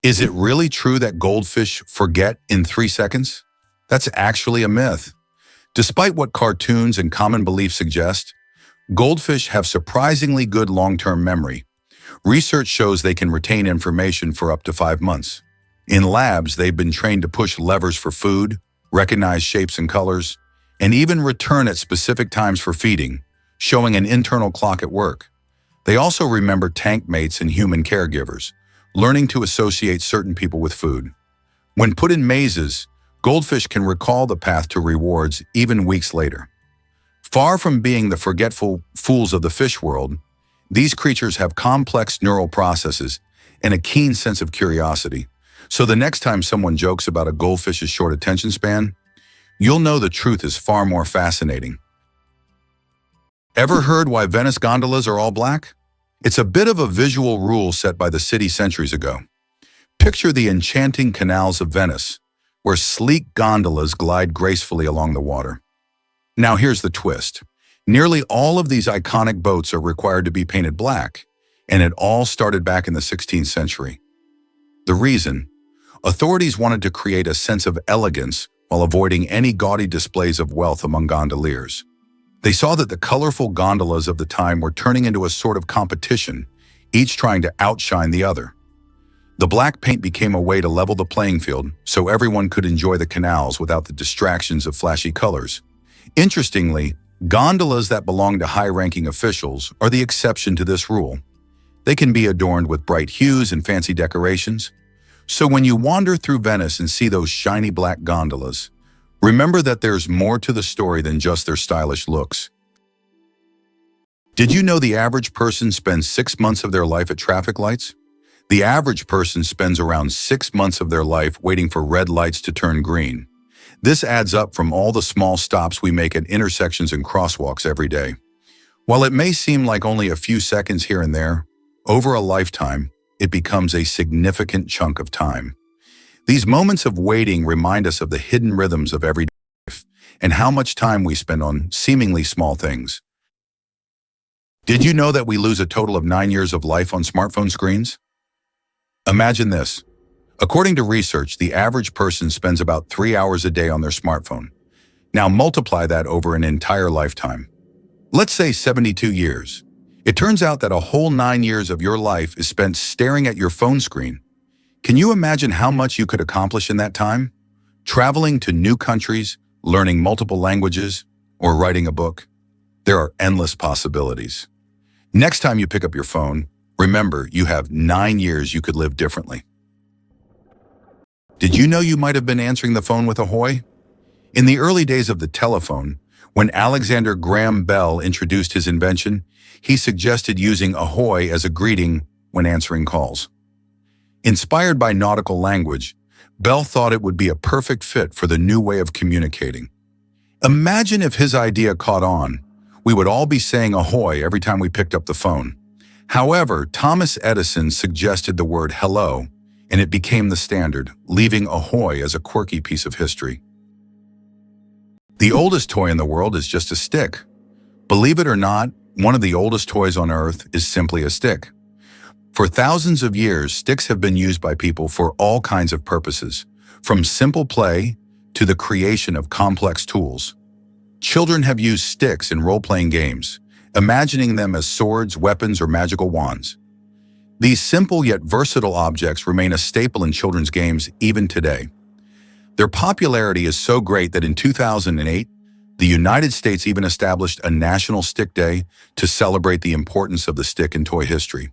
Is it really true that goldfish forget in 3 seconds? That's actually a myth. Despite what cartoons and common beliefs suggest, goldfish have surprisingly good long-term memory. Research shows they can retain information for up to 5 months. In labs, they've been trained to push levers for food, recognize shapes and colors, and even return at specific times for feeding, showing an internal clock at work. They also remember tank mates and human caregivers, learning to associate certain people with food. When put in mazes, goldfish can recall the path to rewards even weeks later. Far from being the forgetful fools of the fish world, these creatures have complex neural processes and a keen sense of curiosity. So the next time someone jokes about a goldfish's short attention span, you'll know the truth is far more fascinating. Ever heard why Venice gondolas are all black? It's a bit of a visual rule set by the city centuries ago. Picture the enchanting canals of Venice, where sleek gondolas glide gracefully along the water. Now here's the twist. Nearly all of these iconic boats are required to be painted black, and it all started back in the 16th century. The reason? Authorities wanted to create a sense of elegance while avoiding any gaudy displays of wealth among gondoliers. They saw that the colorful gondolas of the time were turning into a sort of competition, each trying to outshine the other. The black paint became a way to level the playing field so everyone could enjoy the canals without the distractions of flashy colors. Interestingly, gondolas that belong to high-ranking officials are the exception to this rule. They can be adorned with bright hues and fancy decorations. So when you wander through Venice and see those shiny black gondolas, remember that there's more to the story than just their stylish looks. Did you know the average person spends 6 months of their life at traffic lights? The average person spends around 6 months of their life waiting for red lights to turn green. This adds up from all the small stops we make at intersections and crosswalks every day. While it may seem like only a few seconds here and there, over a lifetime, it becomes a significant chunk of time. These moments of waiting remind us of the hidden rhythms of everyday life and how much time we spend on seemingly small things. Did you know that we lose a total of 9 years of life on smartphone screens? Imagine this. According to research, the average person spends about 3 hours a day on their smartphone. Now multiply that over an entire lifetime. Let's say 72 years. It turns out that a whole 9 years of your life is spent staring at your phone screen. Can you imagine how much you could accomplish in that time? Traveling to new countries, learning multiple languages, or writing a book? There are endless possibilities. Next time you pick up your phone, remember you have 9 years you could live differently. Did you know you might have been answering the phone with ahoy? In the early days of the telephone, when Alexander Graham Bell introduced his invention, he suggested using ahoy as a greeting when answering calls. Inspired by nautical language, Bell thought it would be a perfect fit for the new way of communicating. Imagine if his idea caught on. We would all be saying ahoy every time we picked up the phone. However, Thomas Edison suggested the word hello, and it became the standard, leaving ahoy as a quirky piece of history. The oldest toy in the world is just a stick. Believe it or not, one of the oldest toys on Earth is simply a stick. For thousands of years, sticks have been used by people for all kinds of purposes, from simple play to the creation of complex tools. Children have used sticks in role-playing games, imagining them as swords, weapons, or magical wands. These simple yet versatile objects remain a staple in children's games even today. Their popularity is so great that in 2008, the United States even established a National Stick Day to celebrate the importance of the stick in toy history.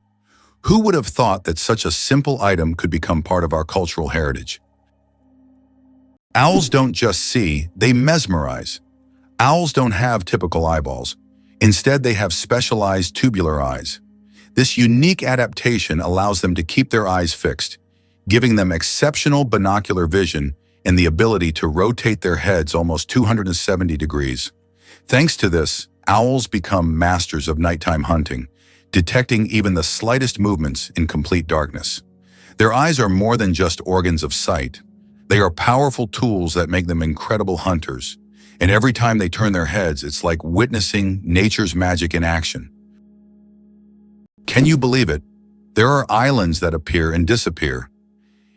Who would have thought that such a simple item could become part of our cultural heritage? Owls don't just see, they mesmerize. Owls don't have typical eyeballs. Instead, they have specialized tubular eyes. This unique adaptation allows them to keep their eyes fixed, giving them exceptional binocular vision and the ability to rotate their heads almost 270 degrees. Thanks to this, owls become masters of nighttime hunting, detecting even the slightest movements in complete darkness. Their eyes are more than just organs of sight. They are powerful tools that make them incredible hunters. And every time they turn their heads, it's like witnessing nature's magic in action. Can you believe it? There are islands that appear and disappear.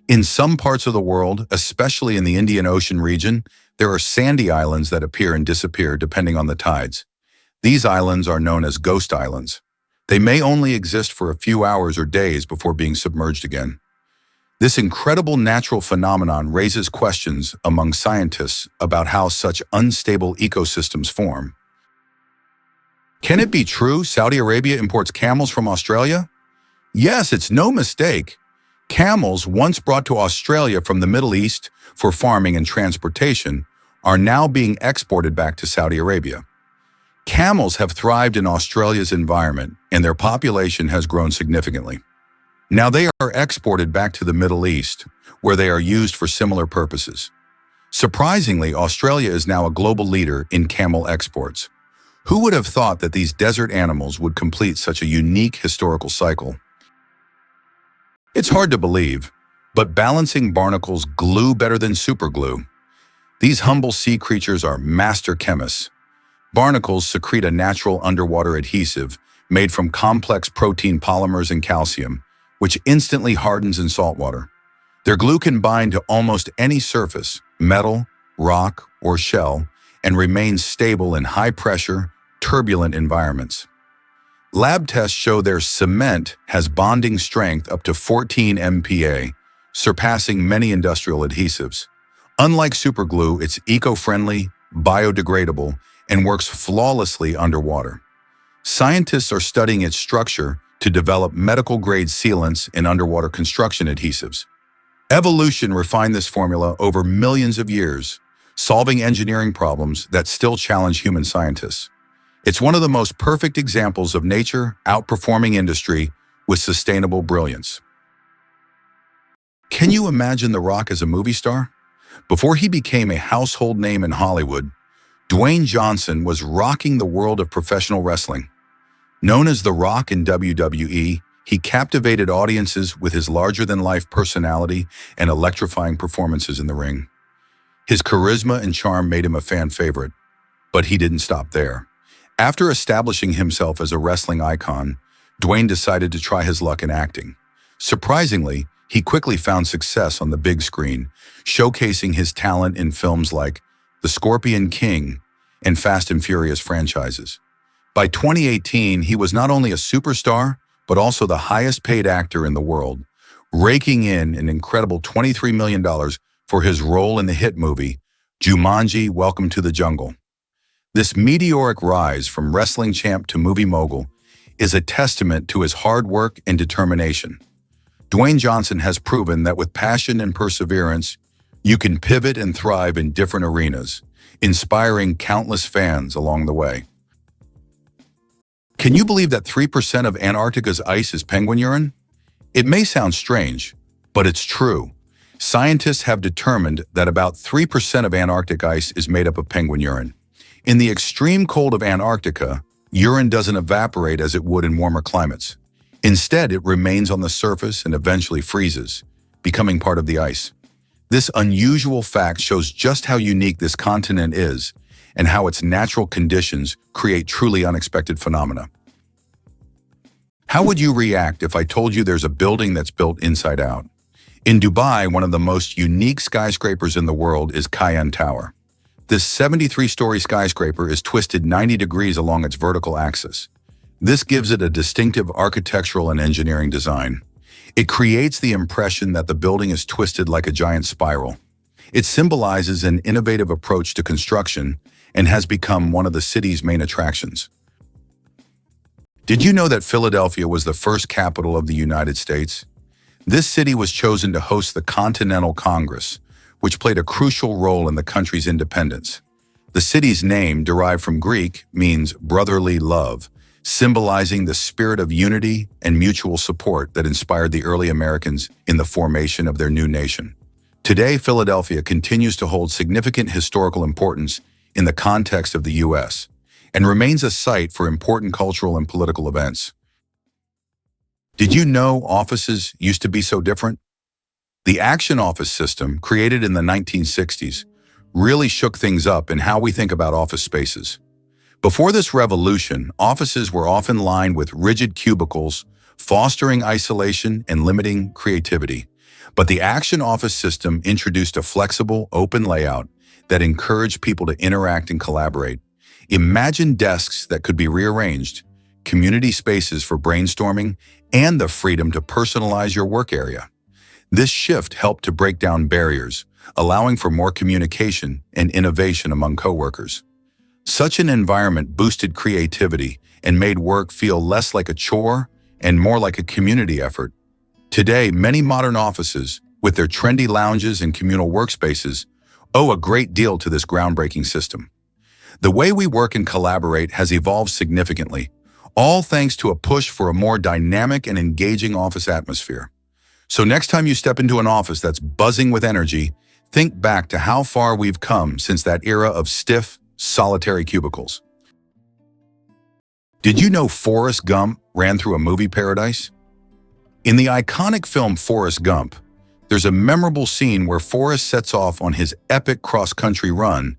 In some parts of the world, especially in the Indian Ocean region, there are sandy islands that appear and disappear depending on the tides. These islands are known as ghost islands. They may only exist for a few hours or days before being submerged again. This incredible natural phenomenon raises questions among scientists about how such unstable ecosystems form. Can it be true Saudi Arabia imports camels from Australia? Yes, it's no mistake. Camels, once brought to Australia from the Middle East for farming and transportation, are now being exported back to Saudi Arabia. Camels have thrived in Australia's environment, and their population has grown significantly. Now they are exported back to the Middle East, where they are used for similar purposes. Surprisingly, Australia is now a global leader in camel exports. Who would have thought that these desert animals would complete such a unique historical cycle? It's hard to believe, but balancing barnacles glue better than superglue. These humble sea creatures are master chemists. Barnacles secrete a natural underwater adhesive made from complex protein polymers and calcium, which instantly hardens in saltwater. Their glue can bind to almost any surface, metal, rock, or shell, and remains stable in high-pressure, turbulent environments. Lab tests show their cement has bonding strength up to 14 MPa, surpassing many industrial adhesives. Unlike superglue, it's eco-friendly, biodegradable, and works flawlessly underwater. Scientists are studying its structure to develop medical-grade sealants and underwater construction adhesives. Evolution refined this formula over millions of years, solving engineering problems that still challenge human scientists. It's one of the most perfect examples of nature outperforming industry with sustainable brilliance. Can you imagine The Rock as a movie star? Before he became a household name in Hollywood, Dwayne Johnson was rocking the world of professional wrestling. Known as The Rock in WWE, he captivated audiences with his larger-than-life personality and electrifying performances in the ring. His charisma and charm made him a fan favorite, but he didn't stop there. After establishing himself as a wrestling icon, Dwayne decided to try his luck in acting. Surprisingly, he quickly found success on the big screen, showcasing his talent in films like The Scorpion King and Fast and Furious franchises. By 2018, he was not only a superstar, but also the highest-paid actor in the world, raking in an incredible $23 million for his role in the hit movie, Jumanji: Welcome to the Jungle. This meteoric rise from wrestling champ to movie mogul is a testament to his hard work and determination. Dwayne Johnson has proven that with passion and perseverance, you can pivot and thrive in different arenas, inspiring countless fans along the way. Can you believe that 3% of Antarctica's ice is penguin urine? It may sound strange, but it's true. Scientists have determined that about 3% of Antarctic ice is made up of penguin urine. In the extreme cold of Antarctica, urine doesn't evaporate as it would in warmer climates. Instead, it remains on the surface and eventually freezes, becoming part of the ice. This unusual fact shows just how unique this continent is and how its natural conditions create truly unexpected phenomena. How would you react if I told you there's a building that's built inside out? In Dubai, one of the most unique skyscrapers in the world is Cayenne Tower. This 73-story skyscraper is twisted 90 degrees along its vertical axis. This gives it a distinctive architectural and engineering design. It creates the impression that the building is twisted like a giant spiral. It symbolizes an innovative approach to construction and has become one of the city's main attractions. Did you know that Philadelphia was the first capital of the United States? This city was chosen to host the Continental Congress, which played a crucial role in the country's independence. The city's name, derived from Greek, means brotherly love, symbolizing the spirit of unity and mutual support that inspired the early Americans in the formation of their new nation. Today, Philadelphia continues to hold significant historical importance in the context of the U.S. and remains a site for important cultural and political events. Did you know offices used to be so different? The action office system, created in the 1960s, really shook things up in how we think about office spaces. Before this revolution, offices were often lined with rigid cubicles, fostering isolation and limiting creativity. But the Action Office system introduced a flexible, open layout that encouraged people to interact and collaborate. Imagine desks that could be rearranged, community spaces for brainstorming, and the freedom to personalize your work area. This shift helped to break down barriers, allowing for more communication and innovation among coworkers. Such an environment boosted creativity and made work feel less like a chore and more like a community effort. Today, many modern offices, with their trendy lounges and communal workspaces, owe a great deal to this groundbreaking system. The way we work and collaborate has evolved significantly, all thanks to a push for a more dynamic and engaging office atmosphere. So next time you step into an office that's buzzing with energy, think back to how far we've come since that era of stiff, solitary cubicles. Did you know Forrest Gump ran through a movie paradise? In the iconic film Forrest Gump, there's a memorable scene where Forrest sets off on his epic cross-country run,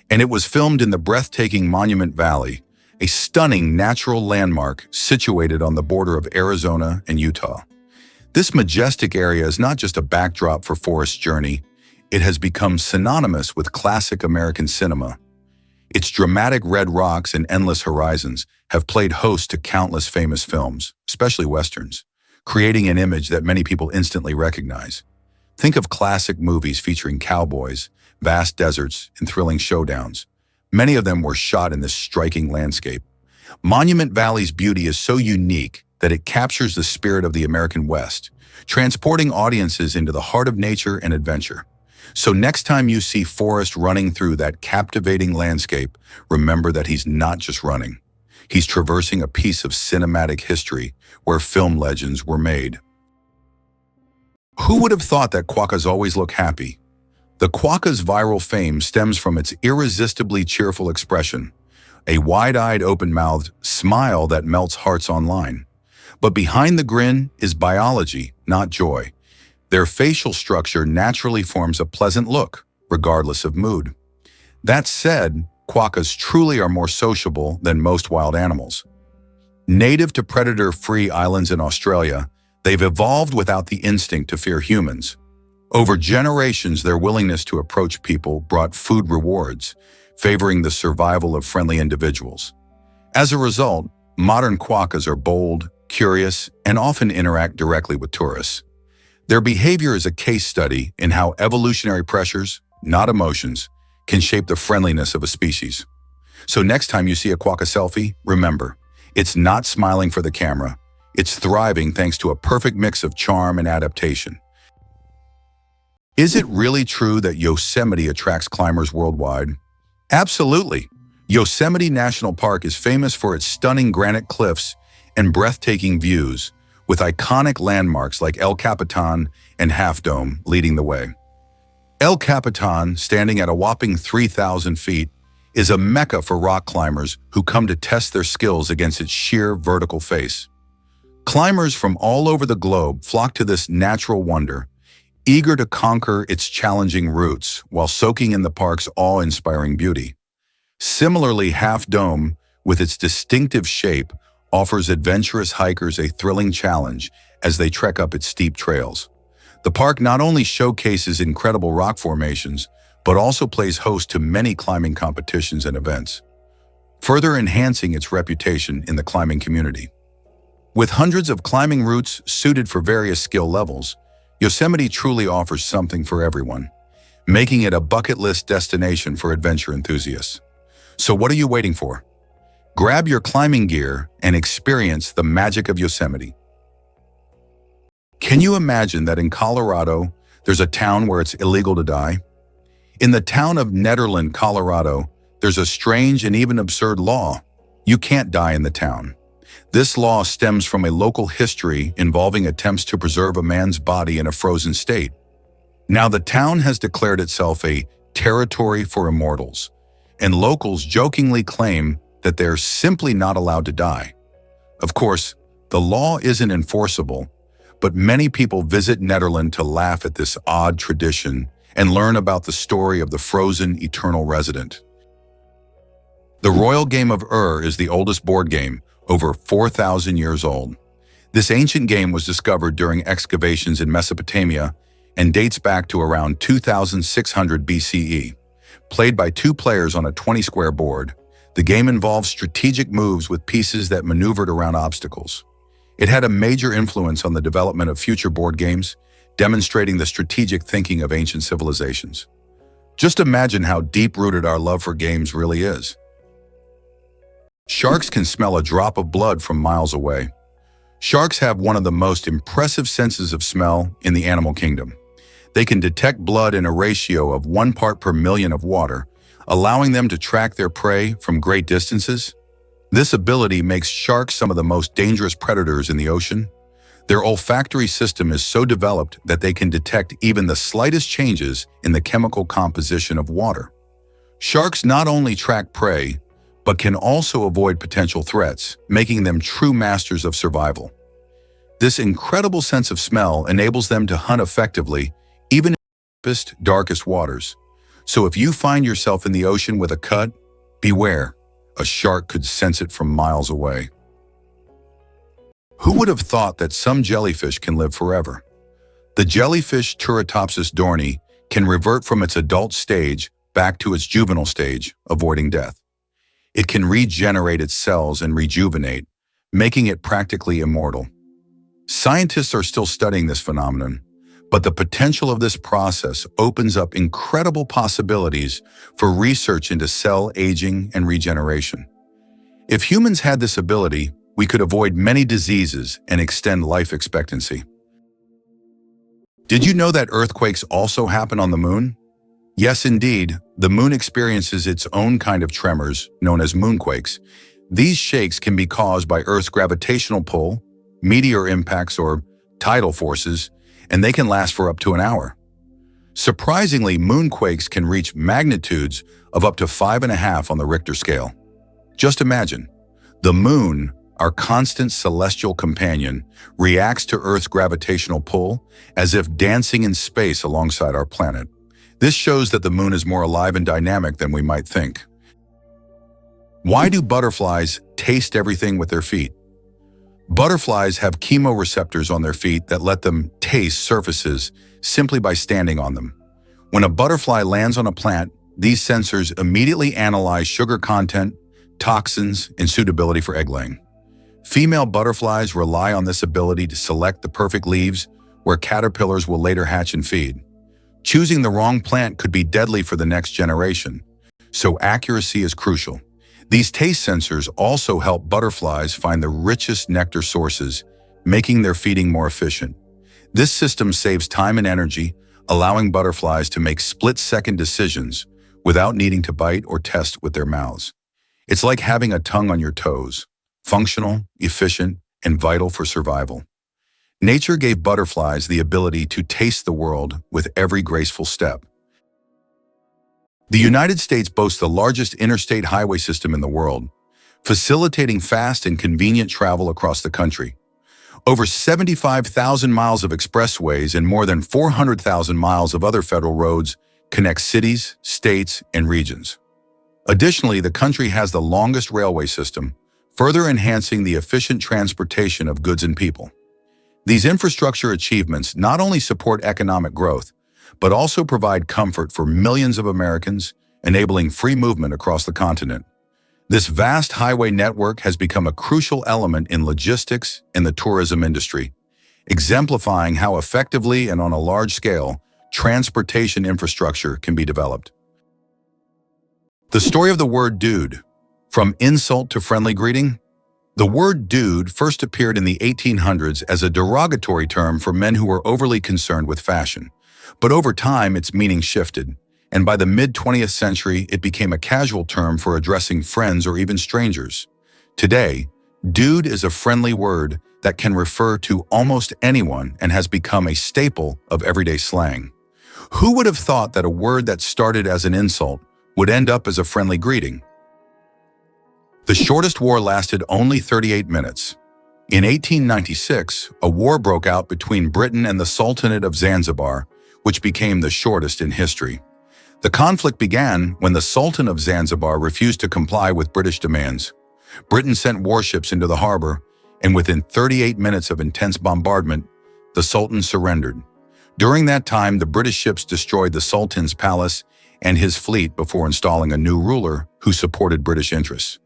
and it was filmed in the breathtaking Monument Valley, a stunning natural landmark situated on the border of Arizona and Utah. This majestic area is not just a backdrop for Forrest's journey, it has become synonymous with classic American cinema. Its dramatic red rocks and endless horizons have played host to countless famous films, especially westerns, creating an image that many people instantly recognize. Think of classic movies featuring cowboys, vast deserts, and thrilling showdowns. Many of them were shot in this striking landscape. Monument Valley's beauty is so unique that it captures the spirit of the American West, transporting audiences into the heart of nature and adventure. So next time you see Forrest running through that captivating landscape, remember that he's not just running. He's traversing a piece of cinematic history where film legends were made. Who would have thought that quokkas always look happy? The quokka's viral fame stems from its irresistibly cheerful expression, a wide-eyed, open-mouthed smile that melts hearts online. But behind the grin is biology, not joy. Their facial structure naturally forms a pleasant look, regardless of mood. That said, quokkas truly are more sociable than most wild animals. Native to predator-free islands in Australia, they've evolved without the instinct to fear humans. Over generations, their willingness to approach people brought food rewards, favoring the survival of friendly individuals. As a result, modern quokkas are bold, curious, and often interact directly with tourists. Their behavior is a case study in how evolutionary pressures, not emotions, can shape the friendliness of a species. So next time you see a quokka selfie, remember, it's not smiling for the camera, it's thriving thanks to a perfect mix of charm and adaptation. Is it really true that Yosemite attracts climbers worldwide? Absolutely. Yosemite National Park is famous for its stunning granite cliffs and breathtaking views, with iconic landmarks like El Capitan and Half Dome leading the way. El Capitan, standing at a whopping 3,000 feet, is a mecca for rock climbers who come to test their skills against its sheer vertical face. Climbers from all over the globe flock to this natural wonder, eager to conquer its challenging routes while soaking in the park's awe-inspiring beauty. Similarly, Half Dome, with its distinctive shape, offers adventurous hikers a thrilling challenge as they trek up its steep trails. The park not only showcases incredible rock formations, but also plays host to many climbing competitions and events, further enhancing its reputation in the climbing community. With hundreds of climbing routes suited for various skill levels, Yosemite truly offers something for everyone, making it a bucket list destination for adventure enthusiasts. So what are you waiting for? Grab your climbing gear and experience the magic of Yosemite. Can you imagine that in Colorado, there's a town where it's illegal to die? In the town of Nederland, Colorado, there's a strange and even absurd law. You can't die in the town. This law stems from a local history involving attempts to preserve a man's body in a frozen state. Now, the town has declared itself a territory for immortals, and locals jokingly claim that they're simply not allowed to die. Of course, the law isn't enforceable, but many people visit Nederland to laugh at this odd tradition and learn about the story of the frozen eternal resident. The royal game of is the oldest board game, over 4,000 years old. This ancient game was discovered during excavations in Mesopotamia and dates back to around 2600 BCE. Played by two players on a 20-square board, the game involved strategic moves with pieces that maneuvered around obstacles. It had a major influence on the development of future board games, demonstrating the strategic thinking of ancient civilizations. Just imagine how deep-rooted our love for games really is. Sharks can smell a drop of blood from miles away. Sharks have one of the most impressive senses of smell in the animal kingdom. They can detect blood in a ratio of 1 part per million of water, allowing them to track their prey from great distances. This ability makes sharks some of the most dangerous predators in the ocean. Their olfactory system is so developed that they can detect even the slightest changes in the chemical composition of water. Sharks not only track prey, but can also avoid potential threats, making them true masters of survival. This incredible sense of smell enables them to hunt effectively, even in the deepest, darkest waters. So if you find yourself in the ocean with a cut, beware. A shark could sense it from miles away. Who would have thought that some jellyfish can live forever? The jellyfish Turritopsis dohrnii can revert from its adult stage back to its juvenile stage, avoiding death. It can regenerate its cells and rejuvenate, making it practically immortal. Scientists are still studying this phenomenon, but the potential of this process opens up incredible possibilities for research into cell aging and regeneration. If humans had this ability, we could avoid many diseases and extend life expectancy. Did you know that earthquakes also happen on the moon? Yes, indeed. The moon experiences its own kind of tremors, known as moonquakes. These shakes can be caused by Earth's gravitational pull, meteor impacts, or tidal forces, and they can last for up to an hour. Surprisingly, moonquakes can reach magnitudes of up to 5.5 on the Richter scale. Just imagine, the moon, our constant celestial companion, reacts to Earth's gravitational pull as if dancing in space alongside our planet. This shows that the moon is more alive and dynamic than we might think. Why do butterflies taste everything with their feet? Butterflies have chemoreceptors on their feet that let them taste surfaces simply by standing on them. When a butterfly lands on a plant, these sensors immediately analyze sugar content, toxins, and suitability for egg laying. Female butterflies rely on this ability to select the perfect leaves where caterpillars will later hatch and feed. Choosing the wrong plant could be deadly for the next generation, so accuracy is crucial. These taste sensors also help butterflies find the richest nectar sources, making their feeding more efficient. This system saves time and energy, allowing butterflies to make split-second decisions without needing to bite or test with their mouths. It's like having a tongue on your toes, functional, efficient, and vital for survival. Nature gave butterflies the ability to taste the world with every graceful step. The United States boasts the largest interstate highway system in the world, facilitating fast and convenient travel across the country. Over 75,000 miles of expressways and more than 400,000 miles of other federal roads connect cities, states, and regions. Additionally, the country has the longest railway system, further enhancing the efficient transportation of goods and people. These infrastructure achievements not only support economic growth, but also provide comfort for millions of Americans, enabling free movement across the continent. This vast highway network has become a crucial element in logistics and the tourism industry, exemplifying how effectively and on a large scale transportation infrastructure can be developed. The story of the word dude, from insult to friendly greeting. The word dude first appeared in the 1800s as a derogatory term for men who were overly concerned with fashion. But over time, its meaning shifted, and by the mid-20th century, it became a casual term for addressing friends or even strangers. Today, dude is a friendly word that can refer to almost anyone and has become a staple of everyday slang. Who would have thought that a word that started as an insult would end up as a friendly greeting? The shortest war lasted only 38 minutes. In 1896, a war broke out between Britain and the Sultanate of Zanzibar, which became the shortest in history. The conflict began when the Sultan of Zanzibar refused to comply with British demands. Britain sent warships into the harbor, and within 38 minutes of intense bombardment, the Sultan surrendered. During that time, the British ships destroyed the Sultan's palace and his fleet before installing a new ruler who supported British interests.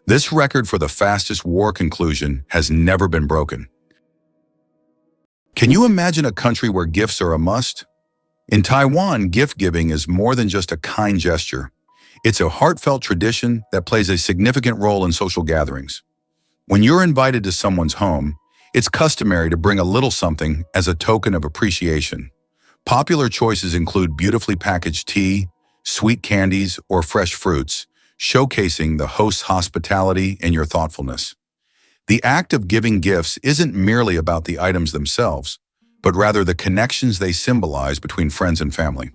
This record for the fastest war conclusion has never been broken. Can you imagine a country where gifts are a must? In Taiwan, gift-giving is more than just a kind gesture. It's a heartfelt tradition that plays a significant role in social gatherings. When you're invited to someone's home, it's customary to bring a little something as a token of appreciation. Popular choices include beautifully packaged tea, sweet candies, or fresh fruits, showcasing the host's hospitality and your thoughtfulness. The act of giving gifts isn't merely about the items themselves, but rather the connections they symbolize between friends and family.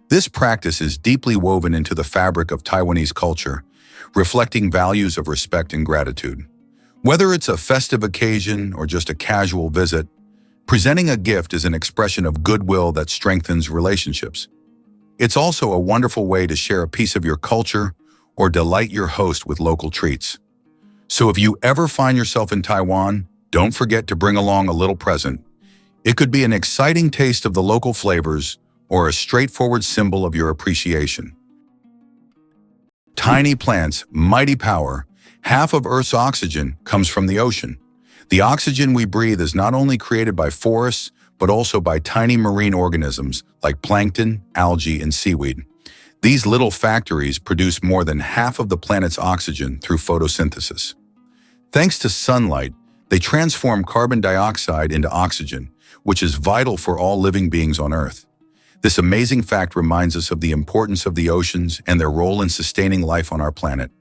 This practice is deeply woven into the fabric of Taiwanese culture, reflecting values of respect and gratitude. Whether it's a festive occasion or just a casual visit, presenting a gift is an expression of goodwill that strengthens relationships. It's also a wonderful way to share a piece of your culture or delight your host with local treats. So if you ever find yourself in Taiwan, don't forget to bring along a little present. It could be an exciting taste of the local flavors or a straightforward symbol of your appreciation. Tiny plants, mighty power. Half of Earth's oxygen comes from the ocean. The oxygen we breathe is not only created by forests, but also by tiny marine organisms like plankton, algae, and seaweed. These little factories produce more than half of the planet's oxygen through photosynthesis. Thanks to sunlight, they transform carbon dioxide into oxygen, which is vital for all living beings on Earth. This amazing fact reminds us of the importance of the oceans and their role in sustaining life on our planet.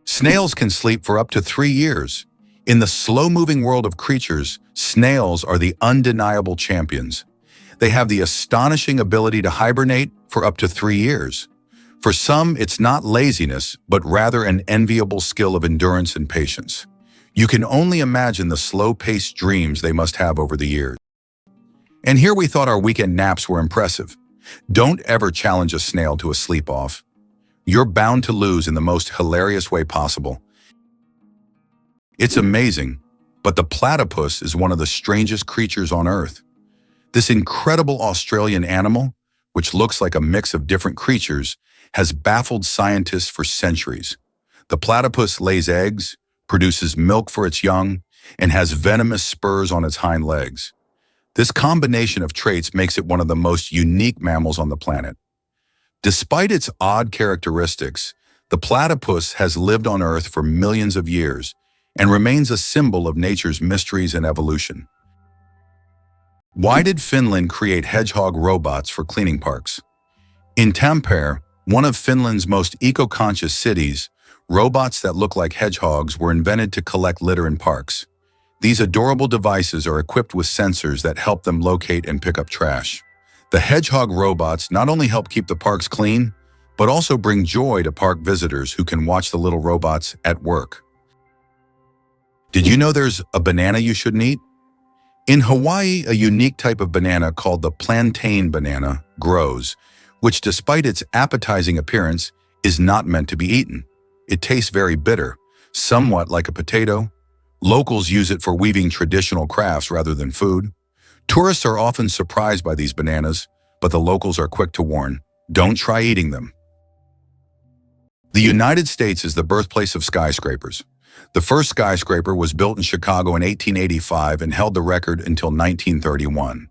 Snails can sleep for up to 3 years. In the slow-moving world of creatures, snails are the undeniable champions. They have the astonishing ability to hibernate for up to 3 years. For some, it's not laziness, but rather an enviable skill of endurance and patience. You can only imagine the slow-paced dreams they must have over the years. And here we thought our weekend naps were impressive. Don't ever challenge a snail to a sleep-off. You're bound to lose in the most hilarious way possible. It's amazing, but the platypus is one of the strangest creatures on Earth. This incredible Australian animal, which looks like a mix of different creatures, has baffled scientists for centuries. The platypus lays eggs, produces milk for its young, and has venomous spurs on its hind legs. This combination of traits makes it one of the most unique mammals on the planet. Despite its odd characteristics, the platypus has lived on Earth for millions of years and remains a symbol of nature's mysteries and evolution. Why did Finland create hedgehog robots for cleaning parks? In Tampere, one of Finland's most eco-conscious cities, robots that look like hedgehogs were invented to collect litter in parks. These adorable devices are equipped with sensors that help them locate and pick up trash. The hedgehog robots not only help keep the parks clean, but also bring joy to park visitors who can watch the little robots at work. Did you know there's a banana you shouldn't eat? In Hawaii, a unique type of banana called the plantain banana grows, which despite its appetizing appearance, is not meant to be eaten. It tastes very bitter, somewhat like a potato. Locals use it for weaving traditional crafts rather than food. Tourists are often surprised by these bananas, but the locals are quick to warn, don't try eating them. The United States is the birthplace of skyscrapers. The first skyscraper was built in Chicago in 1885 and held the record until 1931.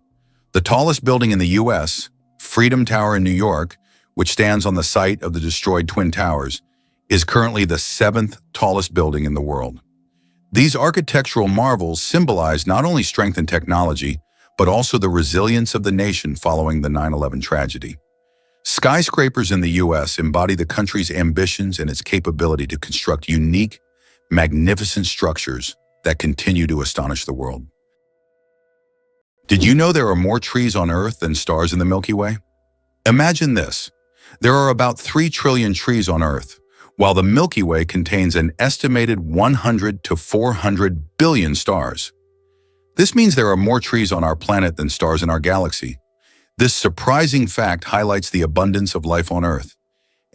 The tallest building in the U.S., Freedom Tower in New York, which stands on the site of the destroyed Twin Towers, is currently the 7th tallest building in the world. These architectural marvels symbolize not only strength and technology, but also the resilience of the nation following the 9/11 tragedy. Skyscrapers in the U.S. embody the country's ambitions and its capability to construct unique, magnificent structures that continue to astonish the world. Did you know there are more trees on Earth than stars in the Milky Way? Imagine this. There are about 3 trillion trees on Earth, while the Milky Way contains an estimated 100 to 400 billion stars. This means there are more trees on our planet than stars in our galaxy. This surprising fact highlights the abundance of life on Earth.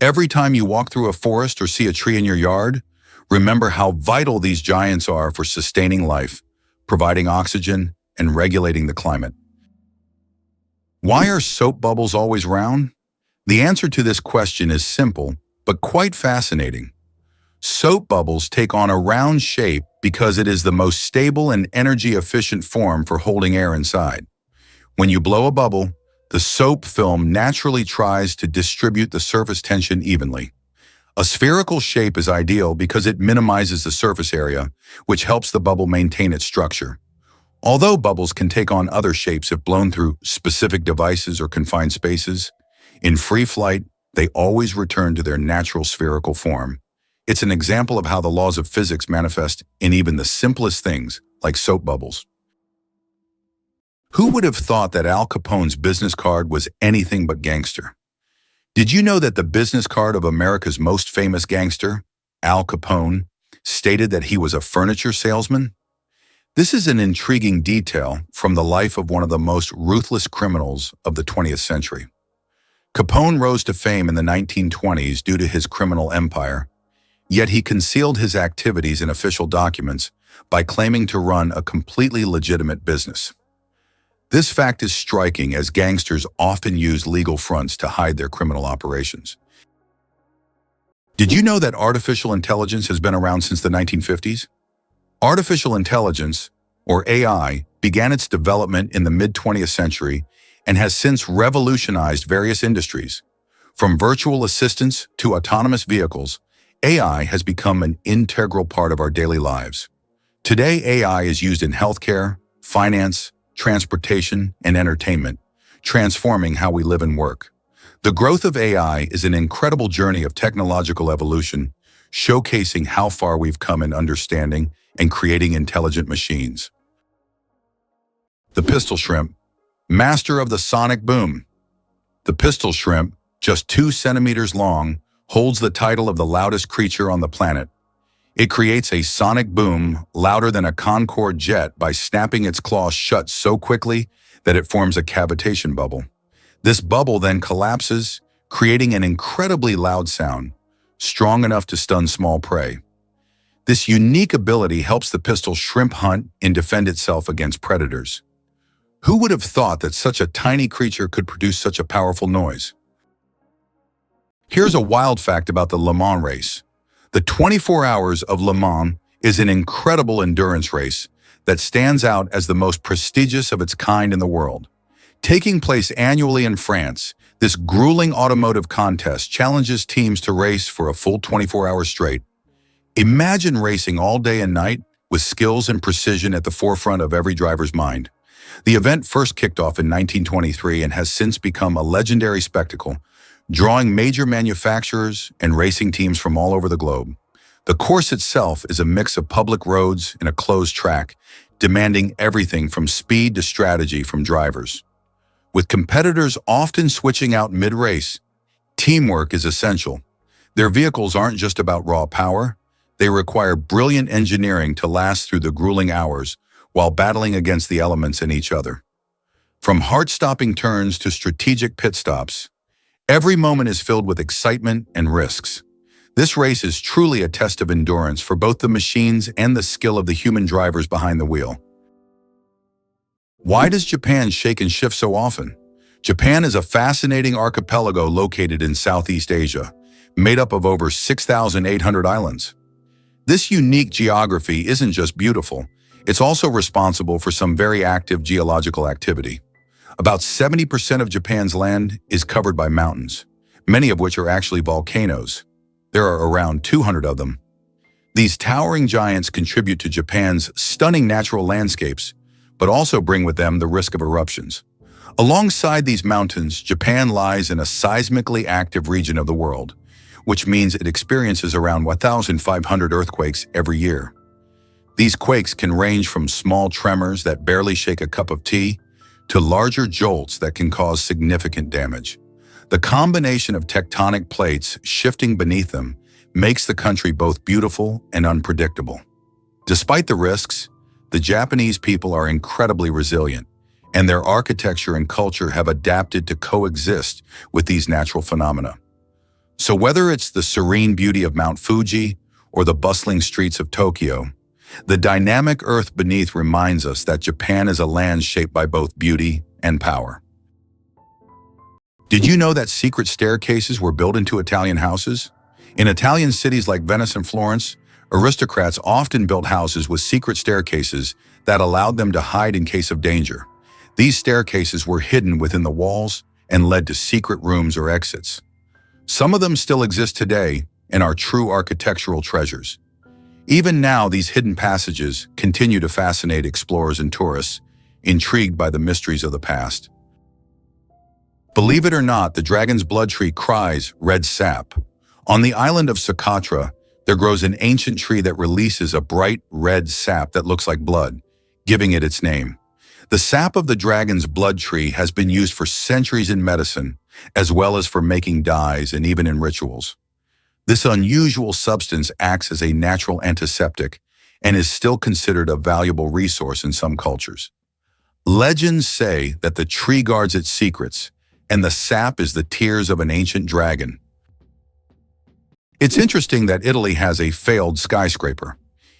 Every time you walk through a forest or see a tree in your yard, remember how vital these giants are for sustaining life, providing oxygen, and regulating the climate. Why are soap bubbles always round? The answer to this question is simple, but quite fascinating. Soap bubbles take on a round shape because it is the most stable and energy-efficient form for holding air inside. When you blow a bubble, the soap film naturally tries to distribute the surface tension evenly. A spherical shape is ideal because it minimizes the surface area, which helps the bubble maintain its structure. Although bubbles can take on other shapes if blown through specific devices or confined spaces, in free flight, they always return to their natural spherical form. It's an example of how the laws of physics manifest in even the simplest things, like soap bubbles. Who would have thought that Al Capone's business card was anything but gangster? Did you know that the business card of America's most famous gangster, Al Capone, stated that he was a furniture salesman? This is an intriguing detail from the life of one of the most ruthless criminals of the 20th century. Capone rose to fame in the 1920s due to his criminal empire, yet he concealed his activities in official documents by claiming to run a completely legitimate business. This fact is striking as gangsters often use legal fronts to hide their criminal operations. Did you know that artificial intelligence has been around since the 1950s? Artificial intelligence, or AI, began its development in the mid-20th century and has since revolutionized various industries. From virtual assistants to autonomous vehicles, AI has become an integral part of our daily lives. Today, AI is used in healthcare, finance, transportation, and entertainment, transforming how we live and work. The growth of AI is an incredible journey of technological evolution, showcasing how far we've come in understanding and creating intelligent machines. The pistol shrimp, master of the sonic boom. The pistol shrimp, just 2 centimeters long, holds the title of the loudest creature on the planet. It creates a sonic boom louder than a Concorde jet by snapping its claws shut so quickly that it forms a cavitation bubble. This bubble then collapses, creating an incredibly loud sound, strong enough to stun small prey. This unique ability helps the pistol shrimp hunt and defend itself against predators. Who would have thought that such a tiny creature could produce such a powerful noise? Here's a wild fact about the Le Mans race. The 24 Hours of Le Mans is an incredible endurance race that stands out as the most prestigious of its kind in the world. Taking place annually in France, this grueling automotive contest challenges teams to race for a full 24 hours straight. Imagine racing all day and night with skills and precision at the forefront of every driver's mind. The event first kicked off in 1923 and has since become a legendary spectacle, drawing major manufacturers and racing teams from all over the globe. The course itself is a mix of public roads and a closed track, demanding everything from speed to strategy from drivers. With competitors often switching out mid-race, teamwork is essential. Their vehicles aren't just about raw power, they require brilliant engineering to last through the grueling hours while battling against the elements and each other. From heart-stopping turns to strategic pit stops, every moment is filled with excitement and risks. This race is truly a test of endurance for both the machines and the skill of the human drivers behind the wheel. Why does Japan shake and shift so often? Japan is a fascinating archipelago located in Southeast Asia, made up of over 6,800 islands. This unique geography isn't just beautiful, it's also responsible for some very active geological activity. About 70% of Japan's land is covered by mountains, many of which are actually volcanoes. There are around 200 of them. These towering giants contribute to Japan's stunning natural landscapes, but also bring with them the risk of eruptions. Alongside these mountains, Japan lies in a seismically active region of the world, which means it experiences around 1,500 earthquakes every year. These quakes can range from small tremors that barely shake a cup of tea to larger jolts that can cause significant damage. The combination of tectonic plates shifting beneath them makes the country both beautiful and unpredictable. Despite the risks, the Japanese people are incredibly resilient, and their architecture and culture have adapted to coexist with these natural phenomena. So whether it's the serene beauty of Mount Fuji or the bustling streets of Tokyo, the dynamic earth beneath reminds us that Japan is a land shaped by both beauty and power. Did you know that secret staircases were built into Italian houses? In Italian cities like Venice and Florence, aristocrats often built houses with secret staircases that allowed them to hide in case of danger. These staircases were hidden within the walls and led to secret rooms or exits. Some of them still exist today and are true architectural treasures. Even now, these hidden passages continue to fascinate explorers and tourists, intrigued by the mysteries of the past. Believe it or not, the dragon's blood tree cries red sap. On the island of Socotra, there grows an ancient tree that releases a bright red sap that looks like blood, giving it its name. The sap of the dragon's blood tree has been used for centuries in medicine, as well as for making dyes and even in rituals. This unusual substance acts as a natural antiseptic and is still considered a valuable resource in some cultures. Legends say that the tree guards its secrets, and the sap is the tears of an ancient dragon. It's interesting that Italy has a failed skyscraper.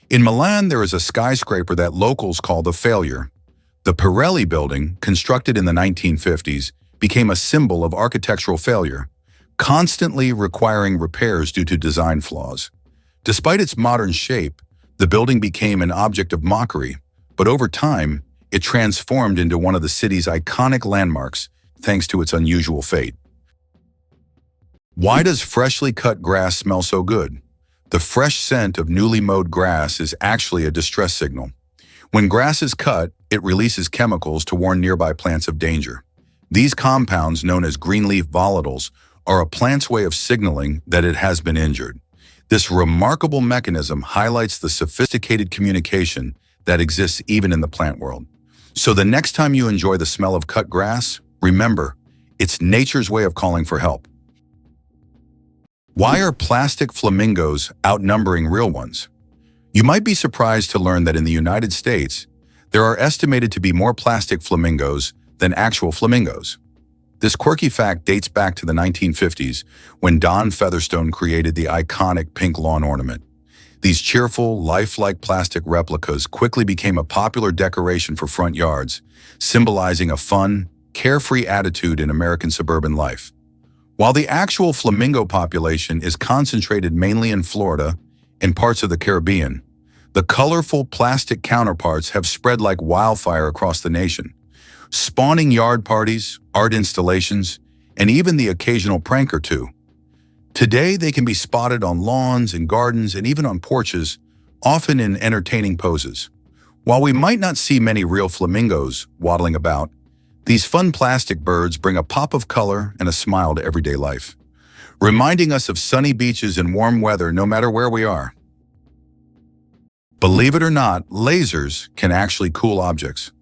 In Milan, there is a skyscraper that locals call the Failure. The Pirelli building, constructed in the 1950s, became a symbol of architectural failure, constantly requiring repairs due to design flaws. Despite its modern shape, the building became an object of mockery, but over time, it transformed into one of the city's iconic landmarks thanks to its unusual fate. Why does freshly cut grass smell so good? The fresh scent of newly mowed grass is actually a distress signal. When grass is cut, it releases chemicals to warn nearby plants of danger. These compounds, known as greenleaf volatiles, are a plant's way of signaling that it has been injured. This remarkable mechanism highlights the sophisticated communication that exists even in the plant world. So the next time you enjoy the smell of cut grass, remember, it's nature's way of calling for help. Why are plastic flamingos outnumbering real ones? You might be surprised to learn that in the United States, there are estimated to be more plastic flamingos than actual flamingos. This quirky fact dates back to the 1950s when Don Featherstone created the iconic pink lawn ornament. These cheerful, lifelike plastic replicas quickly became a popular decoration for front yards, symbolizing a fun, carefree attitude in American suburban life. While the actual flamingo population is concentrated mainly in Florida and parts of the Caribbean, the colorful plastic counterparts have spread like wildfire across the nation, spawning yard parties, art installations, and even the occasional prank or two. Today, they can be spotted on lawns and gardens and even on porches, often in entertaining poses. While we might not see many real flamingos waddling about, these fun plastic birds bring a pop of color and a smile to everyday life, reminding us of sunny beaches and warm weather no matter where we are. Believe it or not, lasers can actually cool objects.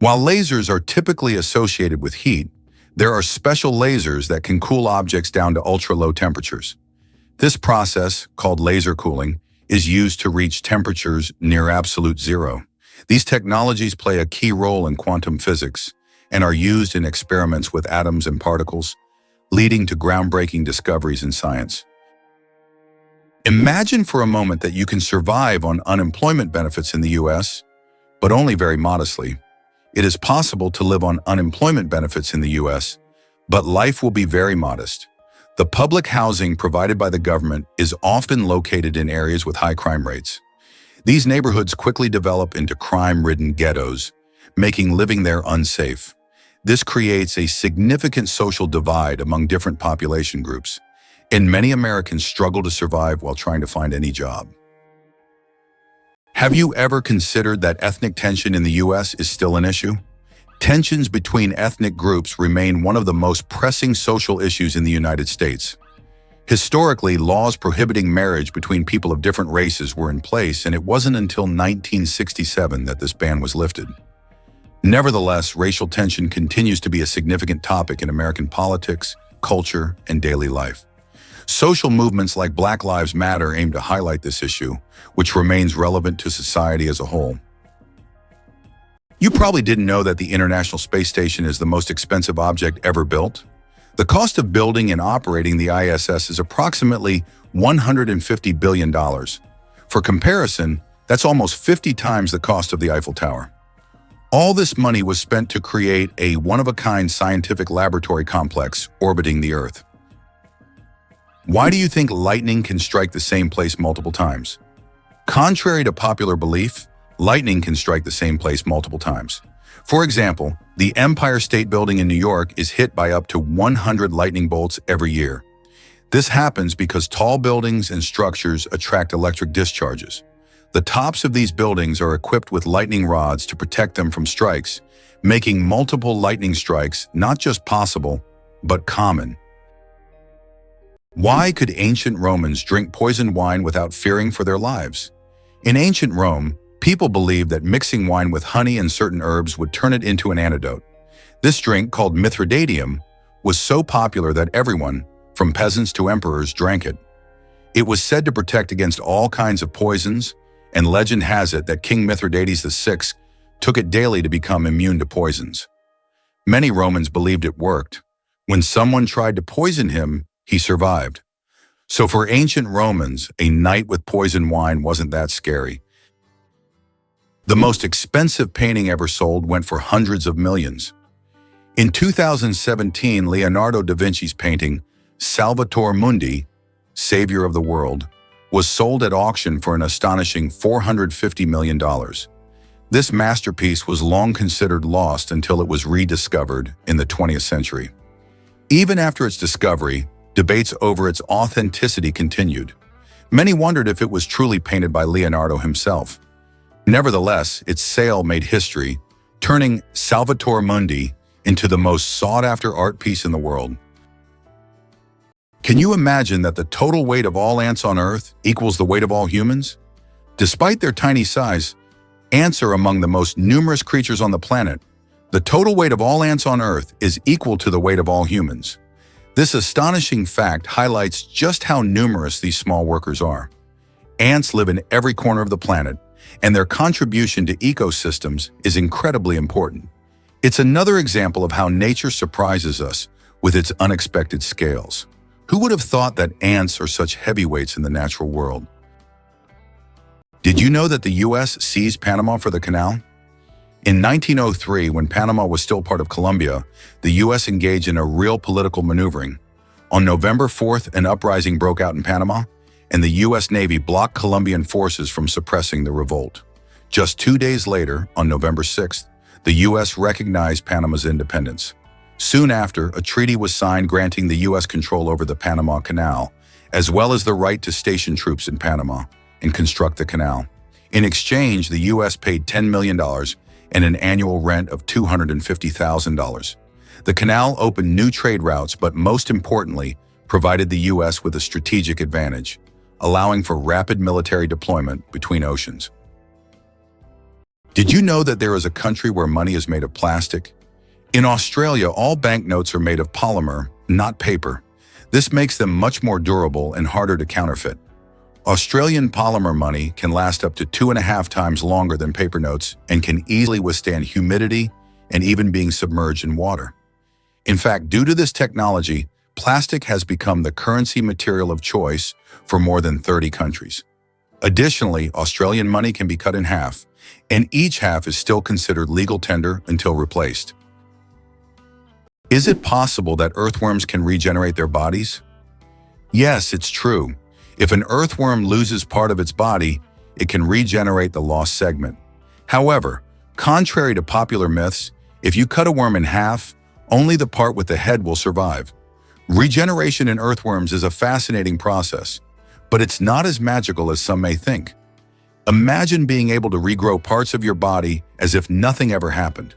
While lasers are typically associated with heat, there are special lasers that can cool objects down to ultra-low temperatures. This process, called laser cooling, is used to reach temperatures near absolute zero. These technologies play a key role in quantum physics and are used in experiments with atoms and particles, leading to groundbreaking discoveries in science. Imagine for a moment that you can survive on unemployment benefits in the US, but only very modestly. It is possible to live on unemployment benefits in the US, but life will be very modest. The public housing provided by the government is often located in areas with high crime rates. These neighborhoods quickly develop into crime-ridden ghettos, making living there unsafe. This creates a significant social divide among different population groups, and many Americans struggle to survive while trying to find any job. Have you ever considered that ethnic tension in the US is still an issue? Tensions between ethnic groups remain one of the most pressing social issues in the United States. Historically, laws prohibiting marriage between people of different races were in place, and it wasn't until 1967 that this ban was lifted. Nevertheless, racial tension continues to be a significant topic in American politics, culture, and daily life. Social movements like Black Lives Matter aim to highlight this issue, which remains relevant to society as a whole. You probably didn't know that the International Space Station is the most expensive object ever built. The cost of building and operating the ISS is approximately $150 billion. For comparison, that's almost 50 times the cost of the Eiffel Tower. All this money was spent to create a one-of-a-kind scientific laboratory complex orbiting the Earth. Why do you think lightning can strike the same place multiple times? Contrary to popular belief, lightning can strike the same place multiple times. For example, the Empire State Building in New York is hit by up to 100 lightning bolts every year. This happens because tall buildings and structures attract electric discharges. The tops of these buildings are equipped with lightning rods to protect them from strikes, making multiple lightning strikes not just possible, but common. Why could ancient Romans drink poisoned wine without fearing for their lives? In ancient Rome, people believed that mixing wine with honey and certain herbs would turn it into an antidote. This drink, called Mithridatium, was so popular that everyone, from peasants to emperors, drank it. It was said to protect against all kinds of poisons, and legend has it that King Mithridates VI took it daily to become immune to poisons. Many Romans believed it worked. When someone tried to poison him, he survived. So for ancient Romans, a night with poisoned wine wasn't that scary. The most expensive painting ever sold went for hundreds of millions. In 2017, Leonardo da Vinci's painting, Salvator Mundi, Savior of the World, was sold at auction for an astonishing $450 million. This masterpiece was long considered lost until it was rediscovered in the 20th century. Even after its discovery, debates over its authenticity continued. Many wondered if it was truly painted by Leonardo himself. Nevertheless, its sale made history, turning Salvator Mundi into the most sought-after art piece in the world. Can you imagine that the total weight of all ants on Earth equals the weight of all humans? Despite their tiny size, ants are among the most numerous creatures on the planet. The total weight of all ants on Earth is equal to the weight of all humans. This astonishing fact highlights just how numerous these small workers are. Ants live in every corner of the planet, and their contribution to ecosystems is incredibly important. It's another example of how nature surprises us with its unexpected scales. Who would have thought that ants are such heavyweights in the natural world? Did you know that the U.S. seized Panama for the canal? In 1903, when Panama was still part of Colombia, the U.S. engaged in a real political maneuvering. On November 4th, an uprising broke out in Panama, and the U.S. Navy blocked Colombian forces from suppressing the revolt. Just 2 days later, on November 6th, the U.S. recognized Panama's independence. Soon after, a treaty was signed granting the U.S. control over the Panama Canal, as well as the right to station troops in Panama and construct the canal. In exchange, the U.S. paid $10 million and an annual rent of $250,000. The canal opened new trade routes, but most importantly, provided the U.S. with a strategic advantage, allowing for rapid military deployment between oceans. Did you know that there is a country where money is made of plastic? In Australia, all banknotes are made of polymer, not paper. This makes them much more durable and harder to counterfeit. Australian polymer money can last up to 2.5 times longer than paper notes and can easily withstand humidity and even being submerged in water. In fact, due to this technology, plastic has become the currency material of choice for more than 30 countries. Additionally, Australian money can be cut in half, and each half is still considered legal tender until replaced. Is it possible that earthworms can regenerate their bodies? Yes, it's true. If an earthworm loses part of its body, it can regenerate the lost segment. However, contrary to popular myths, if you cut a worm in half, only the part with the head will survive. Regeneration in earthworms is a fascinating process, but it's not as magical as some may think. Imagine being able to regrow parts of your body as if nothing ever happened.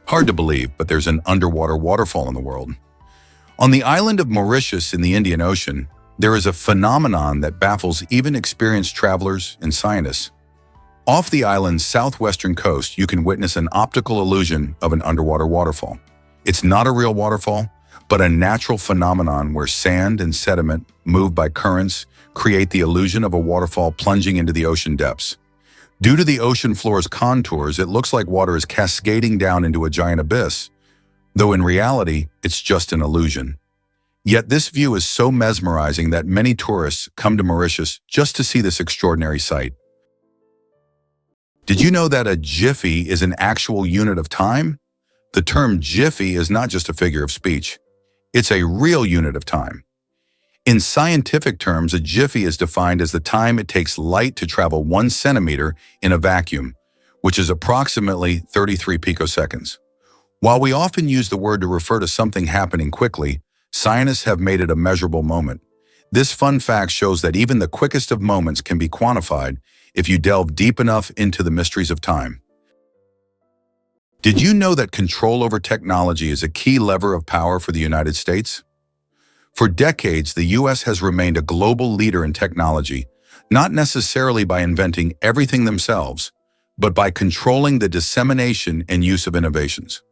Hard to believe, but there's an underwater waterfall in the world. On the island of Mauritius in the Indian Ocean, there is a phenomenon that baffles even experienced travelers and scientists. Off the island's southwestern coast, you can witness an optical illusion of an underwater waterfall. It's not a real waterfall, but a natural phenomenon where sand and sediment, moved by currents, create the illusion of a waterfall plunging into the ocean depths. Due to the ocean floor's contours, it looks like water is cascading down into a giant abyss, though in reality, it's just an illusion. Yet this view is so mesmerizing that many tourists come to Mauritius just to see this extraordinary sight. Did you know that a jiffy is an actual unit of time? The term jiffy is not just a figure of speech. It's a real unit of time. In scientific terms, a jiffy is defined as the time it takes light to travel 1 centimeter in a vacuum, which is approximately 33 picoseconds. While we often use the word to refer to something happening quickly, scientists have made it a measurable moment. This fun fact shows that even the quickest of moments can be quantified if you delve deep enough into the mysteries of time. Did you know that control over technology is a key lever of power for the United States? For decades, the U.S. has remained a global leader in technology, not necessarily by inventing everything themselves, but by controlling the dissemination and use of innovations.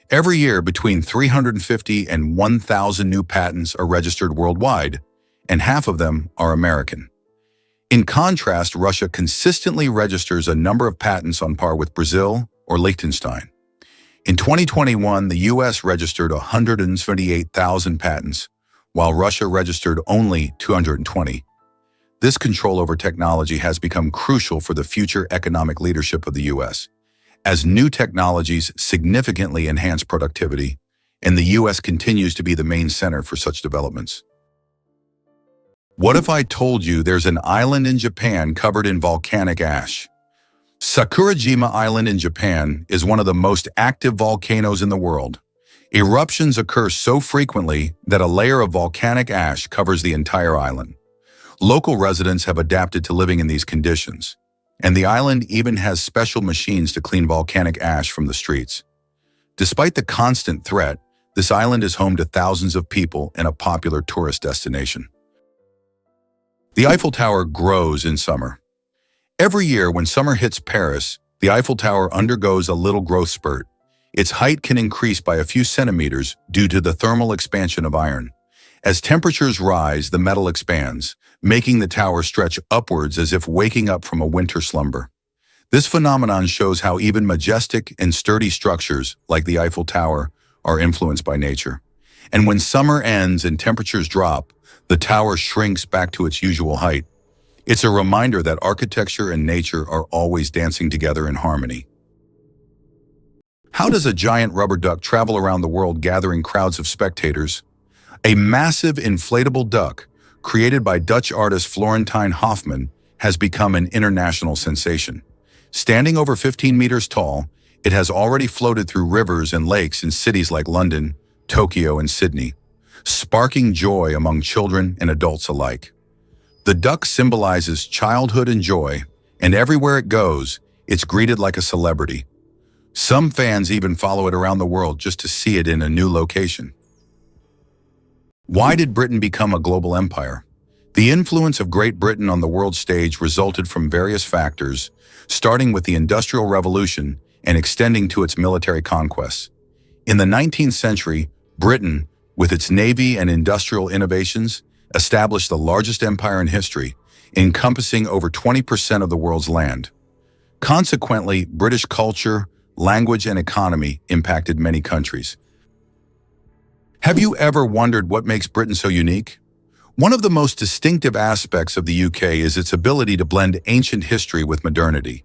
Every year, between 350 and 1,000 new patents are registered worldwide, and half of them are American. In contrast, Russia consistently registers a number of patents on par with Brazil or Liechtenstein. In 2021, the U.S. registered 178,000 patents, while Russia registered only 220. This control over technology has become crucial for the future economic leadership of the U.S., as new technologies significantly enhance productivity, and the U.S. continues to be the main center for such developments. What if I told you there's an island in Japan covered in volcanic ash? Sakurajima Island in Japan is one of the most active volcanoes in the world. Eruptions occur so frequently that a layer of volcanic ash covers the entire island. Local residents have adapted to living in these conditions, and the island even has special machines to clean volcanic ash from the streets. Despite the constant threat, this island is home to thousands of people and a popular tourist destination. The Eiffel Tower grows in summer. Every year when summer hits Paris, the Eiffel Tower undergoes a little growth spurt. Its height can increase by a few centimeters due to the thermal expansion of iron. As temperatures rise, the metal expands, making the tower stretch upwards as if waking up from a winter slumber. This phenomenon shows how even majestic and sturdy structures, like the Eiffel Tower, are influenced by nature. And when summer ends and temperatures drop, the tower shrinks back to its usual height. It's a reminder that architecture and nature are always dancing together in harmony. How does a giant rubber duck travel around the world gathering crowds of spectators? A massive inflatable duck, created by Dutch artist Florentine Hofman, has become an international sensation. Standing over 15 meters tall, it has already floated through rivers and lakes in cities like London, Tokyo, and Sydney, sparking joy among children and adults alike. The duck symbolizes childhood and joy, and everywhere it goes, it's greeted like a celebrity. Some fans even follow it around the world just to see it in a new location. Why did Britain become a global empire? The influence of Great Britain on the world stage resulted from various factors, starting with the Industrial Revolution and extending to its military conquests. In the 19th century, Britain, with its navy and industrial innovations, established the largest empire in history, encompassing over 20% of the world's land. Consequently, British culture, language, and economy impacted many countries. Have you ever wondered what makes Britain so unique? One of the most distinctive aspects of the UK is its ability to blend ancient history with modernity.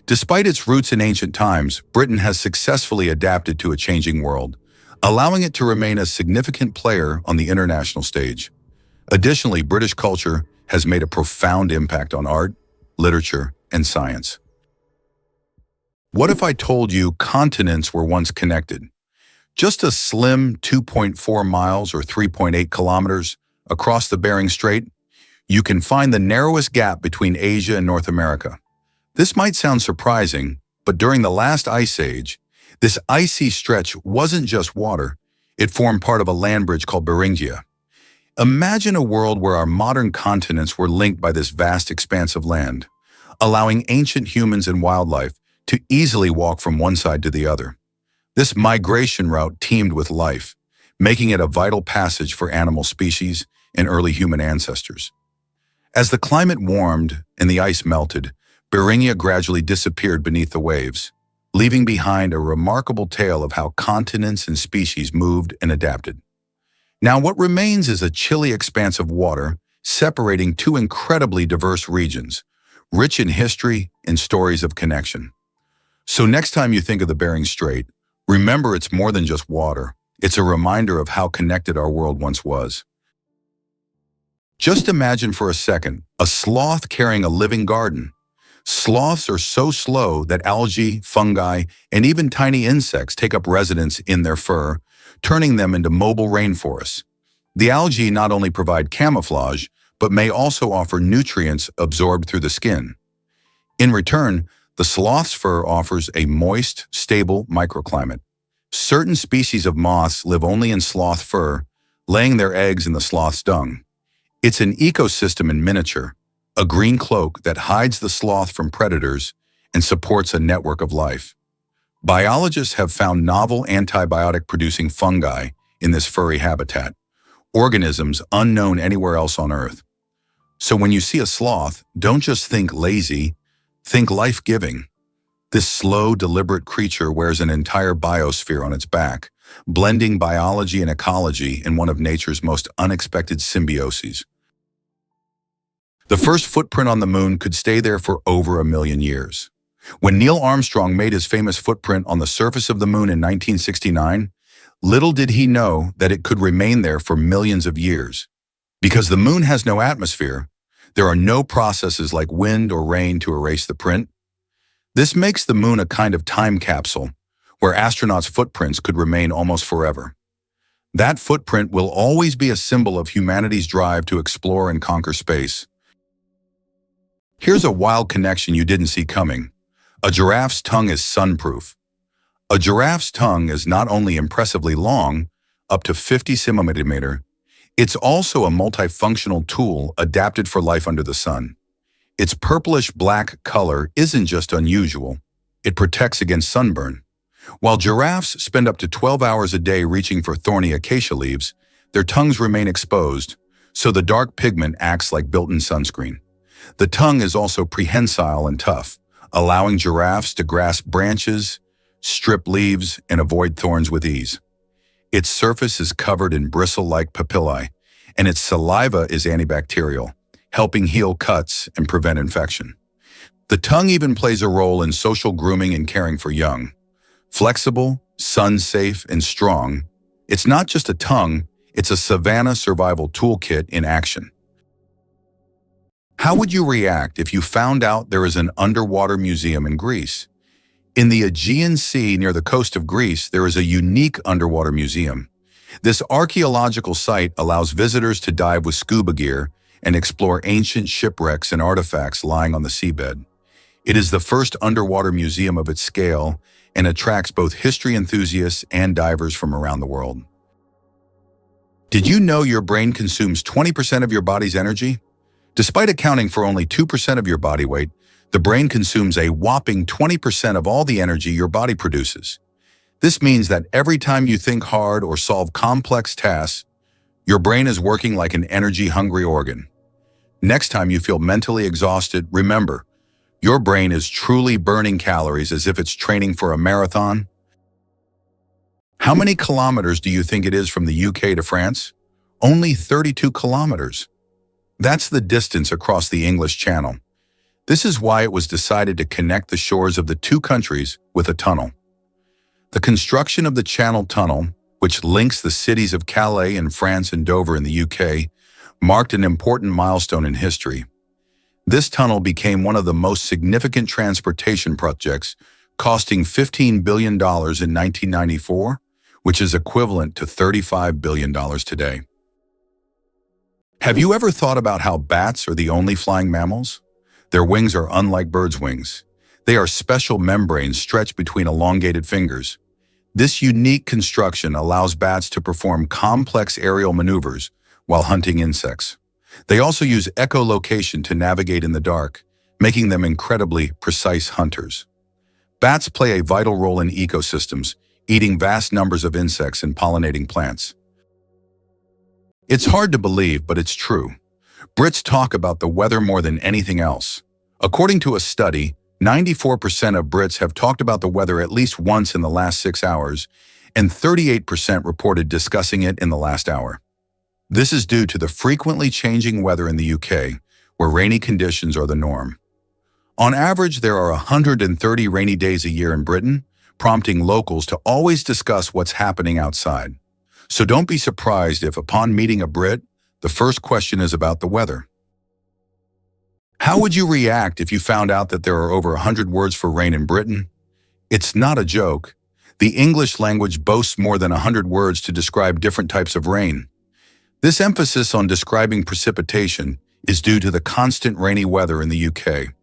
Despite its roots in ancient times, Britain has successfully adapted to a changing world, allowing it to remain a significant player on the international stage. Additionally, British culture has made a profound impact on art, literature, and science. What if I told you continents were once connected? Just a slim 2.4 miles or 3.8 kilometers across the Bering Strait, you can find the narrowest gap between Asia and North America. This might sound surprising, but during the last ice age, this icy stretch wasn't just water, it formed part of a land bridge called Beringia. Imagine a world where our modern continents were linked by this vast expanse of land, allowing ancient humans and wildlife to easily walk from one side to the other. This migration route teemed with life, making it a vital passage for animal species and early human ancestors. As the climate warmed and the ice melted, Beringia gradually disappeared beneath the waves, leaving behind a remarkable tale of how continents and species moved and adapted. Now, what remains is a chilly expanse of water separating two incredibly diverse regions, rich in history and stories of connection. So next time you think of the Bering Strait, remember it's more than just water. It's a reminder of how connected our world once was. Just imagine for a second a sloth carrying a living garden. Sloths are so slow that algae, fungi, and even tiny insects take up residence in their fur, turning them into mobile rainforests. The algae not only provide camouflage, but may also offer nutrients absorbed through the skin. In return, the sloth's fur offers a moist, stable microclimate. Certain species of moths live only in sloth fur, laying their eggs in the sloth's dung. It's an ecosystem in miniature, a green cloak that hides the sloth from predators and supports a network of life. Biologists have found novel antibiotic-producing fungi in this furry habitat, organisms unknown anywhere else on Earth. So when you see a sloth, don't just think lazy, think life-giving. This slow, deliberate creature wears an entire biosphere on its back, blending biology and ecology in one of nature's most unexpected symbioses. The first footprint on the moon could stay there for over 1 million years. When Neil Armstrong made his famous footprint on the surface of the moon in 1969, little did he know that it could remain there for millions of years. Because the moon has no atmosphere, there are no processes like wind or rain to erase the print. This makes the moon a kind of time capsule, where astronauts' footprints could remain almost forever. That footprint will always be a symbol of humanity's drive to explore and conquer space. Here's a wild connection you didn't see coming. A giraffe's tongue is sunproof. A giraffe's tongue is not only impressively long, up to 50 centimeters, it's also a multifunctional tool adapted for life under the sun. Its purplish-black color isn't just unusual, it protects against sunburn. While giraffes spend up to 12 hours a day reaching for thorny acacia leaves, their tongues remain exposed, so the dark pigment acts like built-in sunscreen. The tongue is also prehensile and tough, allowing giraffes to grasp branches, strip leaves, and avoid thorns with ease. Its surface is covered in bristle-like papillae, and its saliva is antibacterial, helping heal cuts and prevent infection. The tongue even plays a role in social grooming and caring for young. Flexible, sun-safe, and strong, it's not just a tongue, it's a savanna survival toolkit in action. How would you react if you found out there is an underwater museum in Greece? In the Aegean Sea near the coast of Greece, there is a unique underwater museum. This archaeological site allows visitors to dive with scuba gear and explore ancient shipwrecks and artifacts lying on the seabed. It is the first underwater museum of its scale and attracts both history enthusiasts and divers from around the world. Did you know your brain consumes 20% of your body's energy? Despite accounting for only 2% of your body weight, the brain consumes a whopping 20% of all the energy your body produces. This means that every time you think hard or solve complex tasks, your brain is working like an energy-hungry organ. Next time you feel mentally exhausted, remember, your brain is truly burning calories as if it's training for a marathon. How many kilometers do you think it is from the UK to France? Only 32 kilometers. That's the distance across the English Channel. This is why it was decided to connect the shores of the two countries with a tunnel. The construction of the Channel Tunnel, which links the cities of Calais in France and Dover in the UK, marked an important milestone in history. This tunnel became one of the most significant transportation projects, costing $15 billion in 1994, which is equivalent to $35 billion today. Have you ever thought about how bats are the only flying mammals? Their wings are unlike birds' wings. They are special membranes stretched between elongated fingers. This unique construction allows bats to perform complex aerial maneuvers while hunting insects. They also use echolocation to navigate in the dark, making them incredibly precise hunters. Bats play a vital role in ecosystems, eating vast numbers of insects and pollinating plants. It's hard to believe, but it's true. Brits talk about the weather more than anything else. According to a study, 94% of Brits have talked about the weather at least once in the last 6 hours, and 38% reported discussing it in the last hour. This is due to the frequently changing weather in the UK, where rainy conditions are the norm. On average, there are 130 rainy days a year in Britain, prompting locals to always discuss what's happening outside. So don't be surprised if, upon meeting a Brit, the first question is about the weather. How would you react if you found out that there are over 100 words for rain in Britain? It's not a joke. The English language boasts more than 100 words to describe different types of rain. This emphasis on describing precipitation is due to the constant rainy weather in the UK.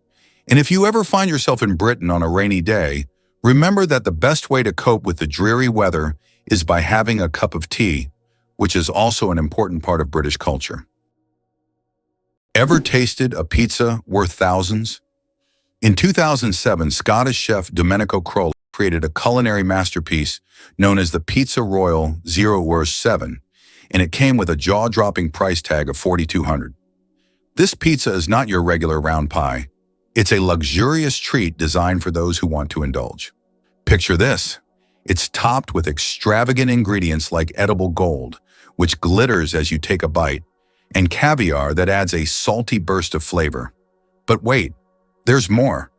And if you ever find yourself in Britain on a rainy day, remember that the best way to cope with the dreary weather is by having a cup of tea, which is also an important part of British culture. Ever tasted a pizza worth thousands? In 2007, Scottish chef Domenico Crowley created a culinary masterpiece known as the Pizza Royal 0-7, and it came with a jaw-dropping price tag of $4,200. This pizza is not your regular round pie. It's a luxurious treat designed for those who want to indulge. Picture this. It's topped with extravagant ingredients like edible gold, which glitters as you take a bite, and caviar that adds a salty burst of flavor. But wait, there's more.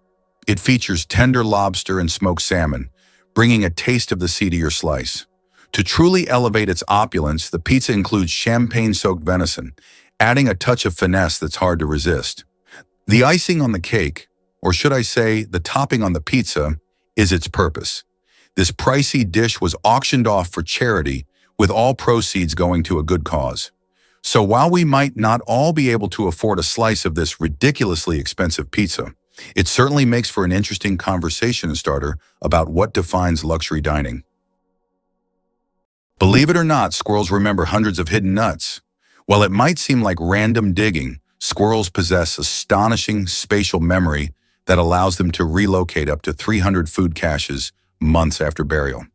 It features tender lobster and smoked salmon, bringing a taste of the sea to your slice. To truly elevate its opulence, the pizza includes champagne-soaked venison, adding a touch of finesse that's hard to resist. The icing on the cake, or should I say the topping on the pizza, is its purpose. This pricey dish was auctioned off for charity, with all proceeds going to a good cause. So while we might not all be able to afford a slice of this ridiculously expensive pizza, it certainly makes for an interesting conversation starter about what defines luxury dining. Believe it or not, squirrels remember hundreds of hidden nuts. While it might seem like random digging, squirrels possess astonishing spatial memory that allows them to relocate up to 300 food caches months after burial.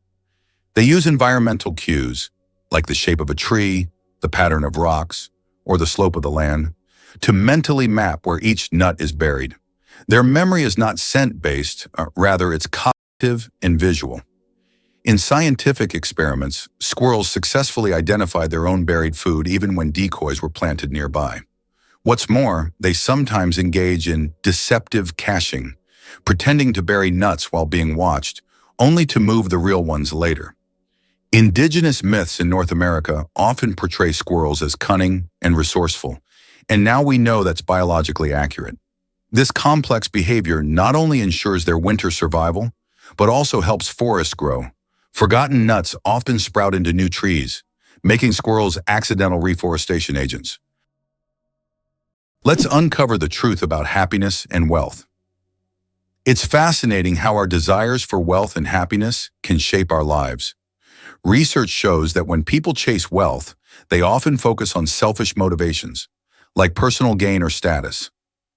They use environmental cues, like the shape of a tree, the pattern of rocks, or the slope of the land, to mentally map where each nut is buried. Their memory is not scent-based, rather it's cognitive and visual. In scientific experiments, squirrels successfully identified their own buried food even when decoys were planted nearby. What's more, they sometimes engage in deceptive caching, pretending to bury nuts while being watched, only to move the real ones later. Indigenous myths in North America often portray squirrels as cunning and resourceful, and now we know that's biologically accurate. This complex behavior not only ensures their winter survival, but also helps forests grow. Forgotten nuts often sprout into new trees, making squirrels accidental reforestation agents. Let's uncover the truth about happiness and wealth. It's fascinating how our desires for wealth and happiness can shape our lives. Research shows that when people chase wealth, they often focus on selfish motivations, like personal gain or status.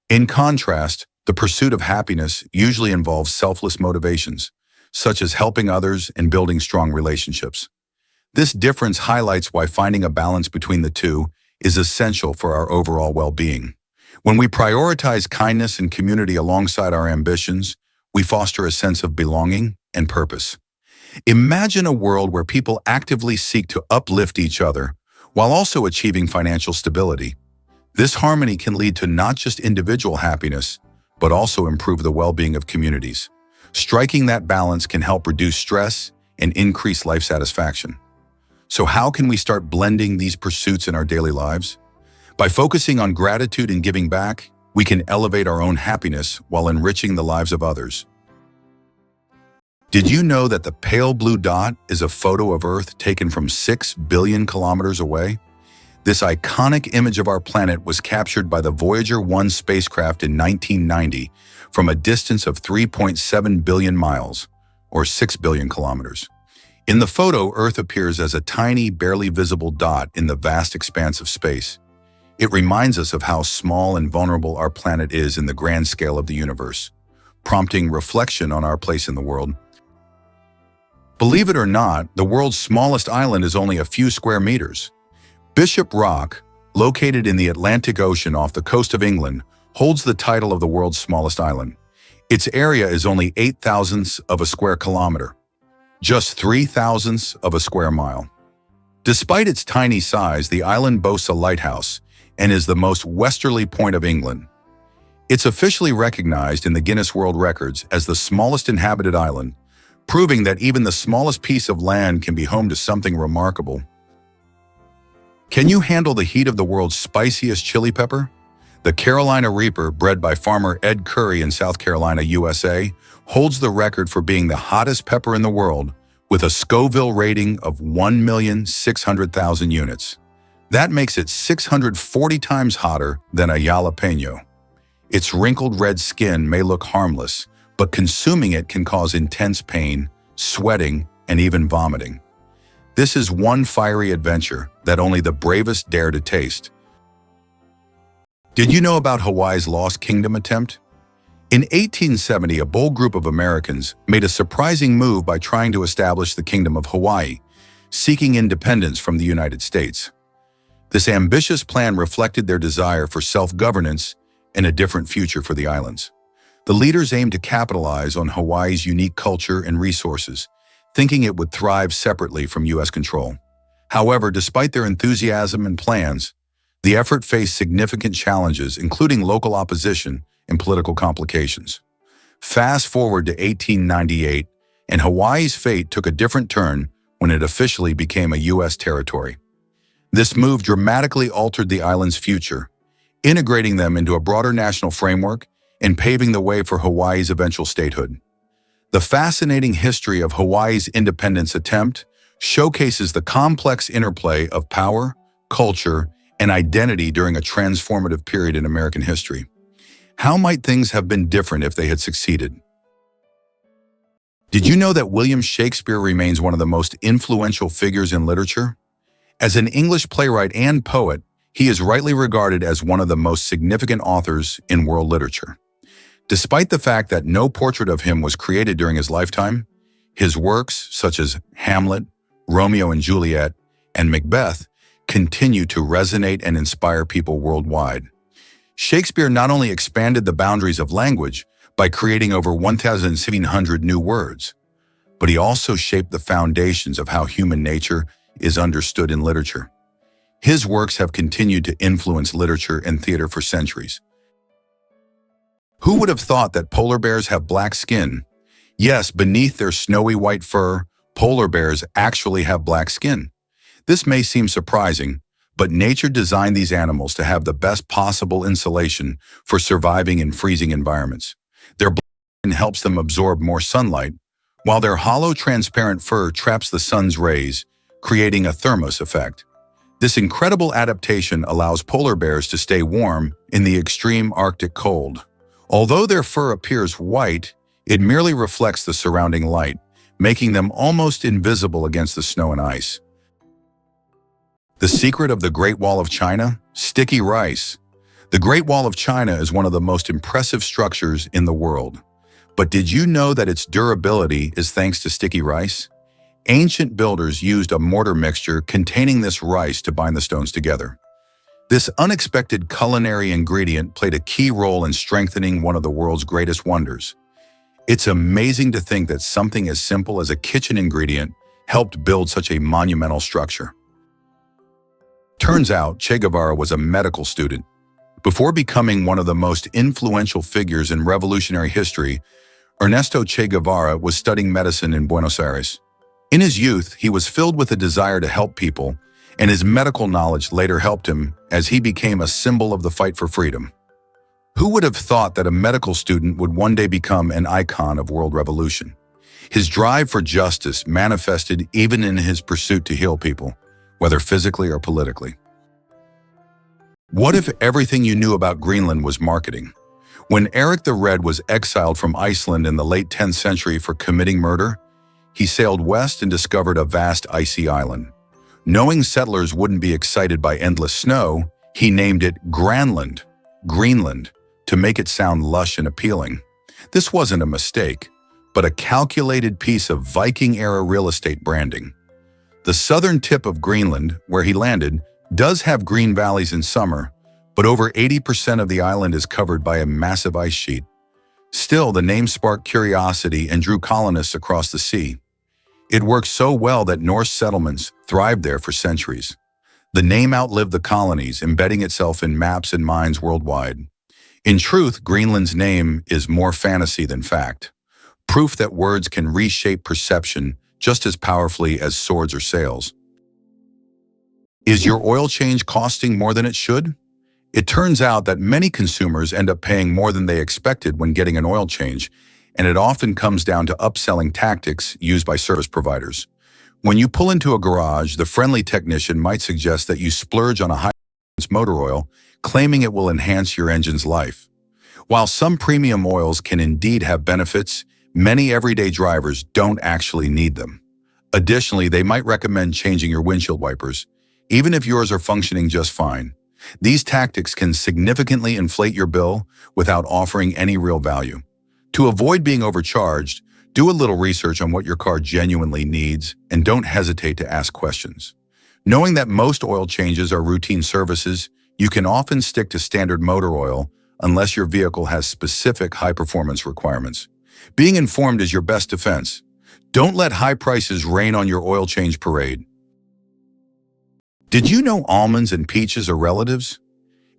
In contrast, the pursuit of happiness usually involves selfless motivations, such as helping others and building strong relationships. This difference highlights why finding a balance between the two is essential for our overall well-being. When we prioritize kindness and community alongside our ambitions, we foster a sense of belonging and purpose. Imagine a world where people actively seek to uplift each other while also achieving financial stability. This harmony can lead to not just individual happiness, but also improve the well-being of communities. Striking that balance can help reduce stress and increase life satisfaction. So how can we start blending these pursuits in our daily lives? By focusing on gratitude and giving back, we can elevate our own happiness while enriching the lives of others. Did you know that the pale blue dot is a photo of Earth taken from 6 billion kilometers away? This iconic image of our planet was captured by the Voyager 1 spacecraft in 1990 from a distance of 3.7 billion miles, or 6 billion kilometers. In the photo, Earth appears as a tiny, barely visible dot in the vast expanse of space. It reminds us of how small and vulnerable our planet is in the grand scale of the universe, prompting reflection on our place in the world. Believe it or not, the world's smallest island is only a few square meters. Bishop Rock, located in the Atlantic Ocean off the coast of England, holds the title of the world's smallest island. Its area is only 0.08 of a square kilometer, just 0.03 of a square mile. Despite its tiny size, the island boasts a lighthouse and is the most westerly point of England. It's officially recognized in the Guinness World Records as the smallest inhabited island, proving that even the smallest piece of land can be home to something remarkable. Can you handle the heat of the world's spiciest chili pepper? The Carolina Reaper, bred by farmer Ed Curry in South Carolina, USA, holds the record for being the hottest pepper in the world with a Scoville rating of 1,600,000 units. That makes it 640 times hotter than a jalapeno. Its wrinkled red skin may look harmless, but consuming it can cause intense pain, sweating, and even vomiting. This is one fiery adventure that only the bravest dare to taste. Did you know about Hawaii's Lost Kingdom attempt? In 1870, a bold group of Americans made a surprising move by trying to establish the Kingdom of Hawaii, seeking independence from the United States. This ambitious plan reflected their desire for self-governance and a different future for the islands. The leaders aimed to capitalize on Hawaii's unique culture and resources, thinking it would thrive separately from U.S. control. However, despite their enthusiasm and plans, the effort faced significant challenges, including local opposition and political complications. Fast forward to 1898, and Hawaii's fate took a different turn when it officially became a U.S. territory. This move dramatically altered the island's future, integrating them into a broader national framework and paving the way for Hawaii's eventual statehood. The fascinating history of Hawaii's independence attempt showcases the complex interplay of power, culture, and identity during a transformative period in American history. How might things have been different if they had succeeded? Did you know that William Shakespeare remains one of the most influential figures in literature? As an English playwright and poet, he is rightly regarded as one of the most significant authors in world literature. Despite the fact that no portrait of him was created during his lifetime, his works, such as Hamlet, Romeo and Juliet, and Macbeth, continue to resonate and inspire people worldwide. Shakespeare not only expanded the boundaries of language by creating over 1,700 new words, but he also shaped the foundations of how human nature is understood in literature. His works have continued to influence literature and theater for centuries. Who would have thought that polar bears have black skin? Yes, beneath their snowy white fur, polar bears actually have black skin. This may seem surprising, but nature designed these animals to have the best possible insulation for surviving in freezing environments. Their black skin helps them absorb more sunlight, while their hollow, transparent fur traps the sun's rays, creating a thermos effect. This incredible adaptation allows polar bears to stay warm in the extreme Arctic cold. Although their fur appears white, it merely reflects the surrounding light, making them almost invisible against the snow and ice. The secret of the Great Wall of China? Sticky rice. The Great Wall of China is one of the most impressive structures in the world. But did you know that its durability is thanks to sticky rice? Ancient builders used a mortar mixture containing this rice to bind the stones together. This unexpected culinary ingredient played a key role in strengthening one of the world's greatest wonders. It's amazing to think that something as simple as a kitchen ingredient helped build such a monumental structure. Turns out Che Guevara was a medical student. Before becoming one of the most influential figures in revolutionary history, Ernesto Che Guevara was studying medicine in Buenos Aires. In his youth, he was filled with a desire to help people, and his medical knowledge later helped him as he became a symbol of the fight for freedom. Who would have thought that a medical student would one day become an icon of world revolution? His drive for justice manifested even in his pursuit to heal people, whether physically or politically. What if everything you knew about Greenland was marketing? When Eric the Red was exiled from Iceland in the late 10th century for committing murder, he sailed west and discovered a vast icy island. Knowing settlers wouldn't be excited by endless snow, he named it Greenland, to make it sound lush and appealing. This wasn't a mistake, but a calculated piece of Viking-era real estate branding. The southern tip of Greenland, where he landed, does have green valleys in summer, but over 80% of the island is covered by a massive ice sheet. Still, the name sparked curiosity and drew colonists across the sea. It worked so well that Norse settlements thrived there for centuries. The name outlived the colonies, embedding itself in maps and minds worldwide. In truth, Greenland's name is more fantasy than fact, proof that words can reshape perception just as powerfully as swords or sails. Is your oil change costing more than it should? It turns out that many consumers end up paying more than they expected when getting an oil change, and it often comes down to upselling tactics used by service providers. When you pull into a garage, the friendly technician might suggest that you splurge on a high-performance motor oil, claiming it will enhance your engine's life. While some premium oils can indeed have benefits, many everyday drivers don't actually need them. Additionally, they might recommend changing your windshield wipers, even if yours are functioning just fine. These tactics can significantly inflate your bill without offering any real value. To avoid being overcharged, do a little research on what your car genuinely needs and don't hesitate to ask questions. Knowing that most oil changes are routine services, you can often stick to standard motor oil unless your vehicle has specific high-performance requirements. Being informed is your best defense. Don't let high prices rain on your oil change parade. Did you know almonds and peaches are relatives?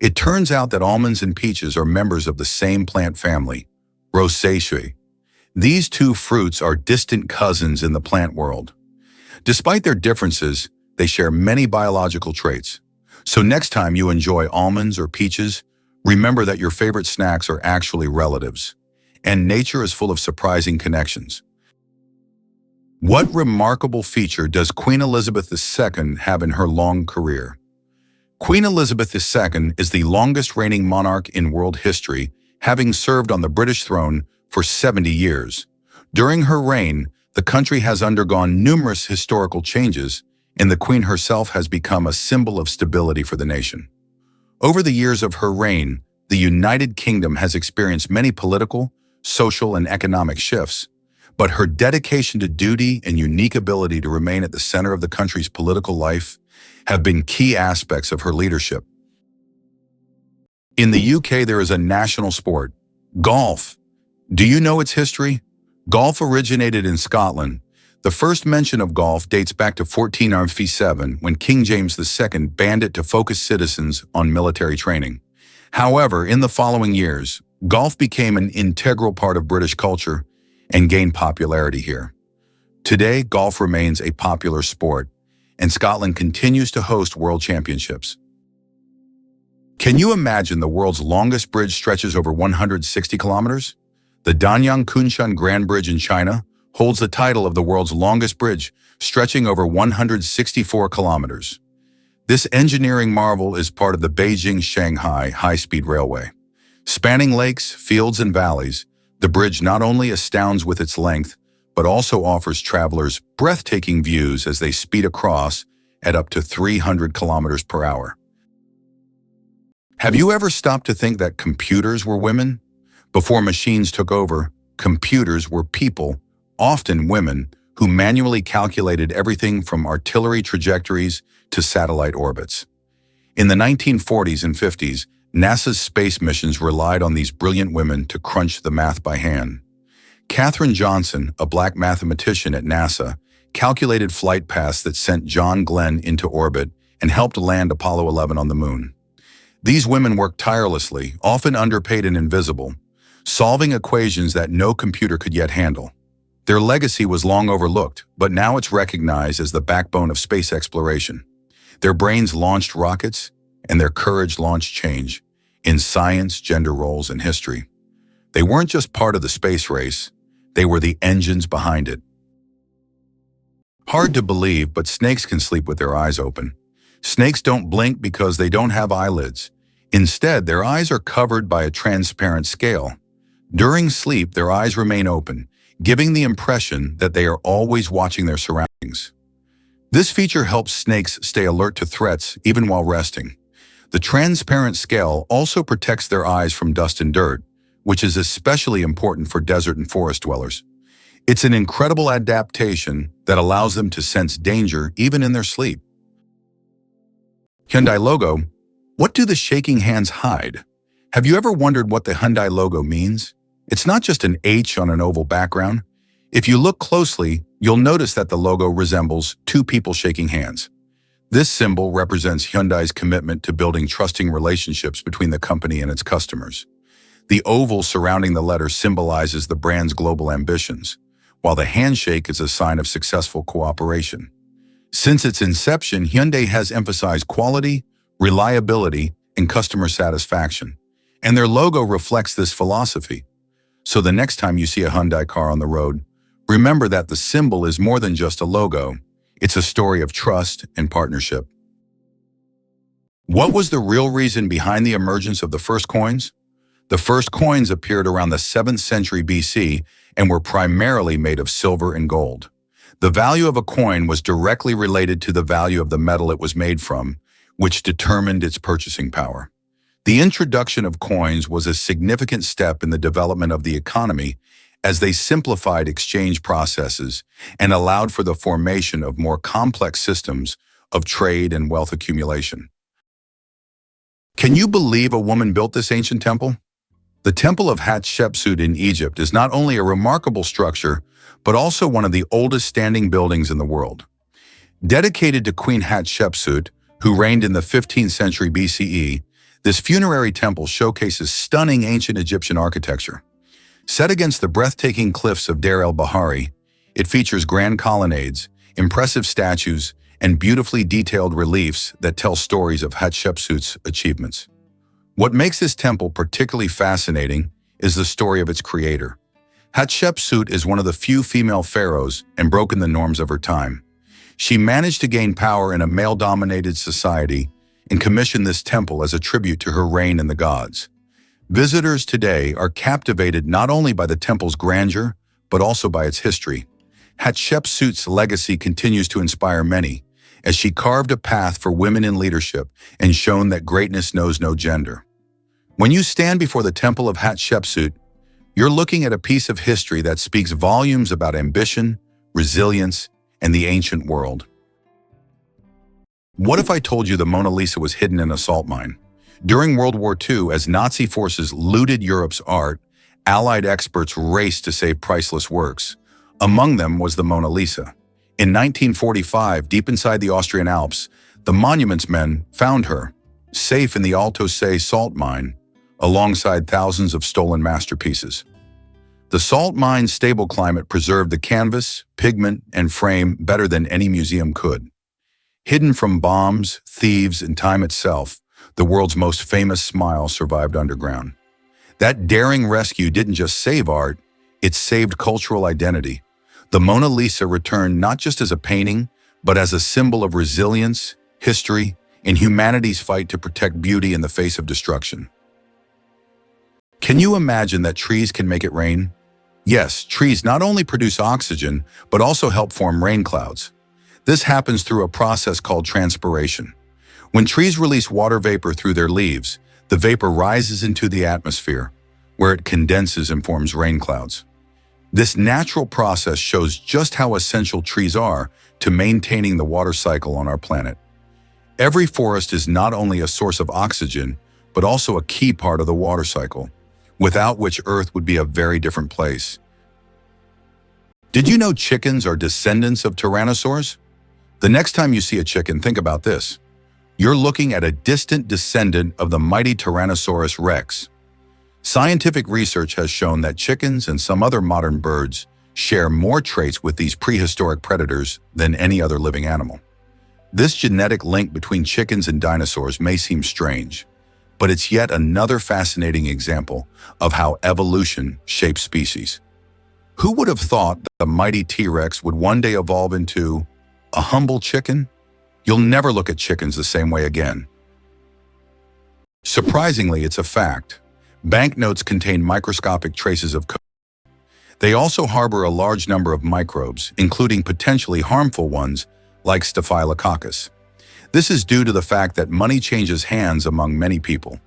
It turns out that almonds and peaches are members of the same plant family, Rosaceae. These two fruits are distant cousins in the plant world. Despite their differences, they share many biological traits. So next time you enjoy almonds or peaches, remember that your favorite snacks are actually relatives. And nature is full of surprising connections. What remarkable feature does Queen Elizabeth II have in her long career? Queen Elizabeth II is the longest reigning monarch in world history, having served on the British throne for 70 years. During her reign, the country has undergone numerous historical changes, and the Queen herself has become a symbol of stability for the nation. Over the years of her reign, the United Kingdom has experienced many political, social, and economic shifts, but her dedication to duty and unique ability to remain at the center of the country's political life have been key aspects of her leadership. In the UK, there is a national sport, golf. Do you know its history? Golf originated in Scotland. The first mention of golf dates back to 1497 when King James II banned it to focus citizens on military training. However, in the following years, golf became an integral part of British culture and gained popularity here. Today, golf remains a popular sport, and Scotland continues to host world championships. Can you imagine the world's longest bridge stretches over 160 kilometers? The Danyang Kunshan Grand Bridge in China holds the title of the world's longest bridge, stretching over 164 kilometers. This engineering marvel is part of the Beijing-Shanghai high-speed railway. Spanning lakes, fields, and valleys, the bridge not only astounds with its length, but also offers travelers breathtaking views as they speed across at up to 300 kilometers per hour. Have you ever stopped to think that computers were women? Before machines took over, computers were people, often women, who manually calculated everything from artillery trajectories to satellite orbits. In the 1940s and 50s, NASA's space missions relied on these brilliant women to crunch the math by hand. Katherine Johnson, a black mathematician at NASA, calculated flight paths that sent John Glenn into orbit and helped land Apollo 11 on the moon. These women worked tirelessly, often underpaid and invisible, solving equations that no computer could yet handle. Their legacy was long overlooked, but now it's recognized as the backbone of space exploration. Their brains launched rockets, and their courage launched change in science, gender roles, and history. They weren't just part of the space race, they were the engines behind it. Hard to believe, but snakes can sleep with their eyes open. Snakes don't blink because they don't have eyelids. Instead, their eyes are covered by a transparent scale. During sleep, their eyes remain open, giving the impression that they are always watching their surroundings. This feature helps snakes stay alert to threats even while resting. The transparent scale also protects their eyes from dust and dirt, which is especially important for desert and forest dwellers. It's an incredible adaptation that allows them to sense danger even in their sleep. Hyundai logo. What do the shaking hands hide? Have you ever wondered what the Hyundai logo means? It's not just an H on an oval background. If you look closely, you'll notice that the logo resembles two people shaking hands. This symbol represents Hyundai's commitment to building trusting relationships between the company and its customers. The oval surrounding the letter symbolizes the brand's global ambitions, while the handshake is a sign of successful cooperation. Since its inception, Hyundai has emphasized quality, reliability, and customer satisfaction, and their logo reflects this philosophy. So the next time you see a Hyundai car on the road, remember that the symbol is more than just a logo. It's a story of trust and partnership. What was the real reason behind the emergence of the first coins? The first coins appeared around the 7th century BC and were primarily made of silver and gold. The value of a coin was directly related to the value of the metal it was made from, which determined its purchasing power. The introduction of coins was a significant step in the development of the economy as they simplified exchange processes and allowed for the formation of more complex systems of trade and wealth accumulation. Can you believe a woman built this ancient temple? The Temple of Hatshepsut in Egypt is not only a remarkable structure, but also one of the oldest standing buildings in the world. Dedicated to Queen Hatshepsut, who reigned in the 15th century BCE, this funerary temple showcases stunning ancient Egyptian architecture. Set against the breathtaking cliffs of Deir el-Bahari, it features grand colonnades, impressive statues, and beautifully detailed reliefs that tell stories of Hatshepsut's achievements. What makes this temple particularly fascinating is the story of its creator. Hatshepsut is one of the few female pharaohs and broken the norms of her time. She managed to gain power in a male-dominated society and commissioned this temple as a tribute to her reign and the gods. Visitors today are captivated not only by the temple's grandeur, but also by its history. Hatshepsut's legacy continues to inspire many, as she carved a path for women in leadership and shown that greatness knows no gender. When you stand before the Temple of Hatshepsut, you're looking at a piece of history that speaks volumes about ambition, resilience, and the ancient world. What if I told you the Mona Lisa was hidden in a salt mine? During World War II, as Nazi forces looted Europe's art, Allied experts raced to save priceless works. Among them was the Mona Lisa. In 1945, deep inside the Austrian Alps, the monuments men found her, safe in the Alto Se salt mine, alongside thousands of stolen masterpieces. The salt mine's stable climate preserved the canvas, pigment, and frame better than any museum could. Hidden from bombs, thieves, and time itself, the world's most famous smile survived underground. That daring rescue didn't just save art, it saved cultural identity. The Mona Lisa returned not just as a painting, but as a symbol of resilience, history, and humanity's fight to protect beauty in the face of destruction. Can you imagine that trees can make it rain? Yes, trees not only produce oxygen, but also help form rain clouds. This happens through a process called transpiration. When trees release water vapor through their leaves, the vapor rises into the atmosphere, where it condenses and forms rain clouds. This natural process shows just how essential trees are to maintaining the water cycle on our planet. Every forest is not only a source of oxygen, but also a key part of the water cycle, without which Earth would be a very different place. Did you know chickens are descendants of tyrannosaurs? The next time you see a chicken, think about this. You're looking at a distant descendant of the mighty Tyrannosaurus rex. Scientific research has shown that chickens and some other modern birds share more traits with these prehistoric predators than any other living animal. This genetic link between chickens and dinosaurs may seem strange, but it's yet another fascinating example of how evolution shapes species. Who would have thought that the mighty T-Rex would one day evolve into a humble chicken? You'll never look at chickens the same way again. Surprisingly, it's a fact. Banknotes contain microscopic traces of cocaine. They also harbor a large number of microbes, including potentially harmful ones like Staphylococcus. This is due to the fact that money changes hands among many people,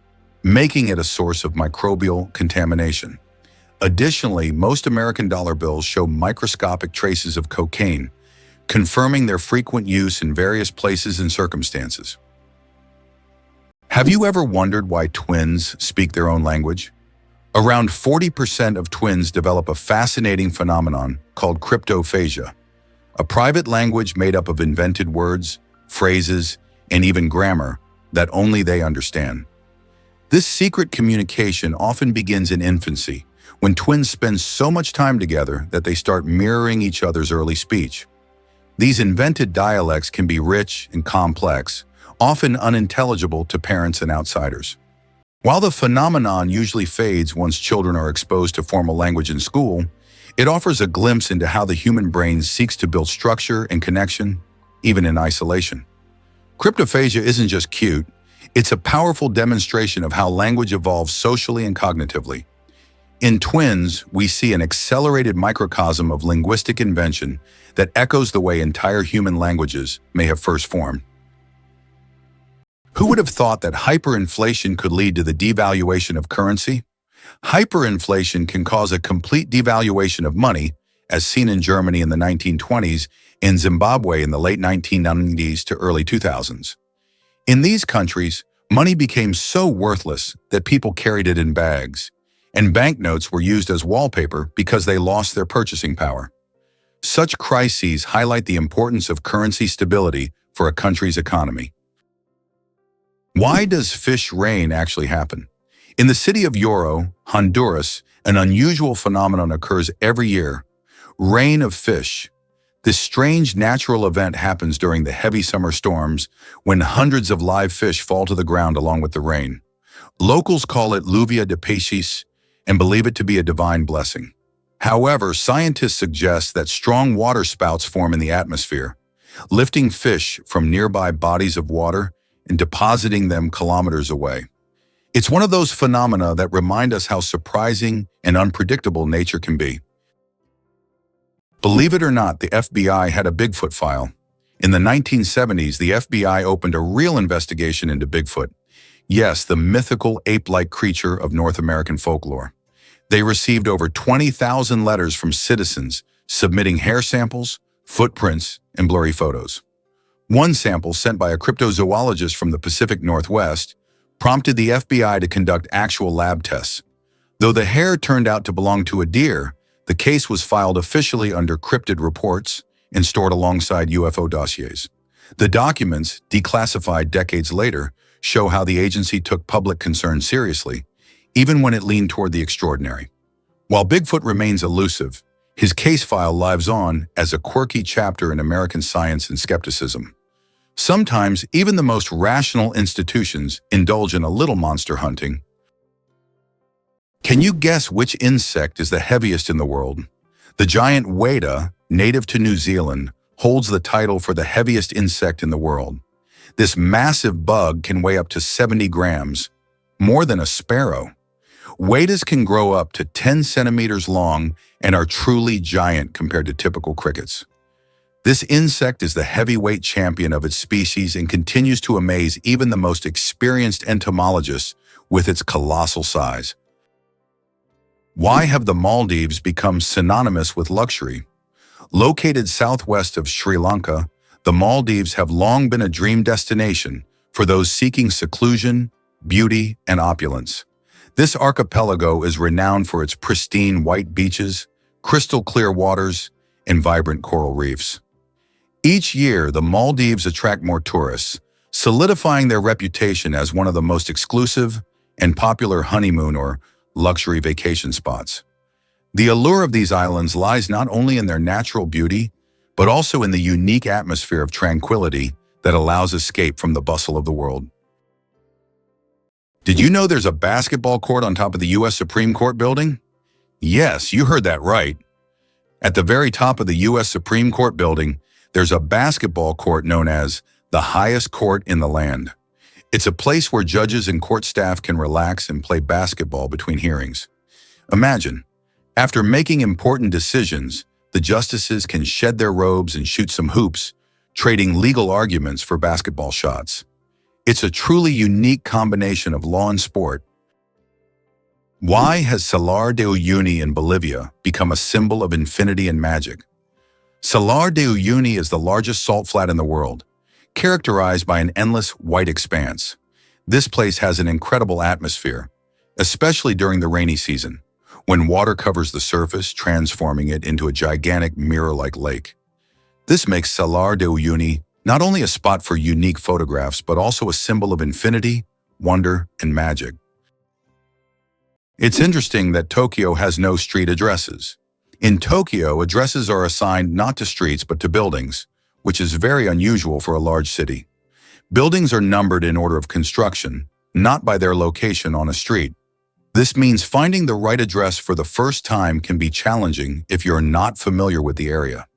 making it a source of microbial contamination. Additionally, most American dollar bills show microscopic traces of cocaine, confirming their frequent use in various places and circumstances. Have you ever wondered why twins speak their own language? Around 40% of twins develop a fascinating phenomenon called cryptophagia, a private language made up of invented words, phrases, and even grammar that only they understand. This secret communication often begins in infancy, when twins spend so much time together that they start mirroring each other's early speech. These invented dialects can be rich and complex, often unintelligible to parents and outsiders. While the phenomenon usually fades once children are exposed to formal language in school, it offers a glimpse into how the human brain seeks to build structure and connection, even in isolation. Cryptophagia isn't just cute, it's a powerful demonstration of how language evolves socially and cognitively. In twins, we see an accelerated microcosm of linguistic invention that echoes the way entire human languages may have first formed. Who would have thought that hyperinflation could lead to the devaluation of currency? Hyperinflation can cause a complete devaluation of money, as seen in Germany in the 1920s and Zimbabwe in the late 1990s to early 2000s. In these countries, money became so worthless that people carried it in bags, and banknotes were used as wallpaper because they lost their purchasing power. Such crises highlight the importance of currency stability for a country's economy. Why does fish rain actually happen? In the city of Yoro, Honduras, an unusual phenomenon occurs every year: rain of fish. This strange natural event happens during the heavy summer storms when hundreds of live fish fall to the ground along with the rain. Locals call it lluvia de peces and believe it to be a divine blessing. However, scientists suggest that strong water spouts form in the atmosphere, lifting fish from nearby bodies of water and depositing them kilometers away. It's one of those phenomena that remind us how surprising and unpredictable nature can be. Believe it or not, the FBI had a Bigfoot file. In the 1970s, the FBI opened a real investigation into Bigfoot. Yes, the mythical ape-like creature of North American folklore. They received over 20,000 letters from citizens submitting hair samples, footprints, and blurry photos. One sample, sent by a cryptozoologist from the Pacific Northwest, prompted the FBI to conduct actual lab tests. Though the hair turned out to belong to a deer, the case was filed officially under cryptid reports and stored alongside UFO dossiers. The documents, declassified decades later, show how the agency took public concern seriously, even when it leaned toward the extraordinary. While Bigfoot remains elusive, his case file lives on as a quirky chapter in American science and skepticism. Sometimes, even the most rational institutions indulge in a little monster hunting. Can you guess which insect is the heaviest in the world? The giant weta, native to New Zealand, holds the title for the heaviest insect in the world. This massive bug can weigh up to 70 grams, more than a sparrow. Wetas can grow up to 10 centimeters long and are truly giant compared to typical crickets. This insect is the heavyweight champion of its species and continues to amaze even the most experienced entomologists with its colossal size. Why have the Maldives become synonymous with luxury? Located southwest of Sri Lanka, the Maldives have long been a dream destination for those seeking seclusion, beauty, and opulence. This archipelago is renowned for its pristine white beaches, crystal clear waters, and vibrant coral reefs. Each year, the Maldives attract more tourists, solidifying their reputation as one of the most exclusive and popular honeymoon or luxury vacation spots. The allure of these islands lies not only in their natural beauty, but also in the unique atmosphere of tranquility that allows escape from the bustle of the world. Did you know there's a basketball court on top of the U.S. Supreme Court building? Yes, you heard that right. At the very top of the U.S. Supreme Court building, there's a basketball court known as the highest court in the land. It's a place where judges and court staff can relax and play basketball between hearings. Imagine, after making important decisions, the justices can shed their robes and shoot some hoops, trading legal arguments for basketball shots. It's a truly unique combination of law and sport. Why has Salar de Uyuni in Bolivia become a symbol of infinity and magic? Salar de Uyuni is the largest salt flat in the world, characterized by an endless white expanse. This place has an incredible atmosphere, especially during the rainy season, when water covers the surface, transforming it into a gigantic mirror-like lake. This makes Salar de Uyuni not only a spot for unique photographs, but also a symbol of infinity, wonder, and magic. It's interesting that Tokyo has no street addresses. In Tokyo, addresses are assigned not to streets but to buildings, which is very unusual for a large city. Buildings are numbered in order of construction, not by their location on a street. This means finding the right address for the first time can be challenging if you're not familiar with the area.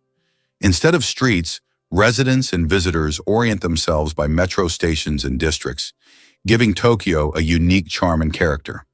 Instead of streets, residents and visitors orient themselves by metro stations and districts, giving Tokyo a unique charm and character.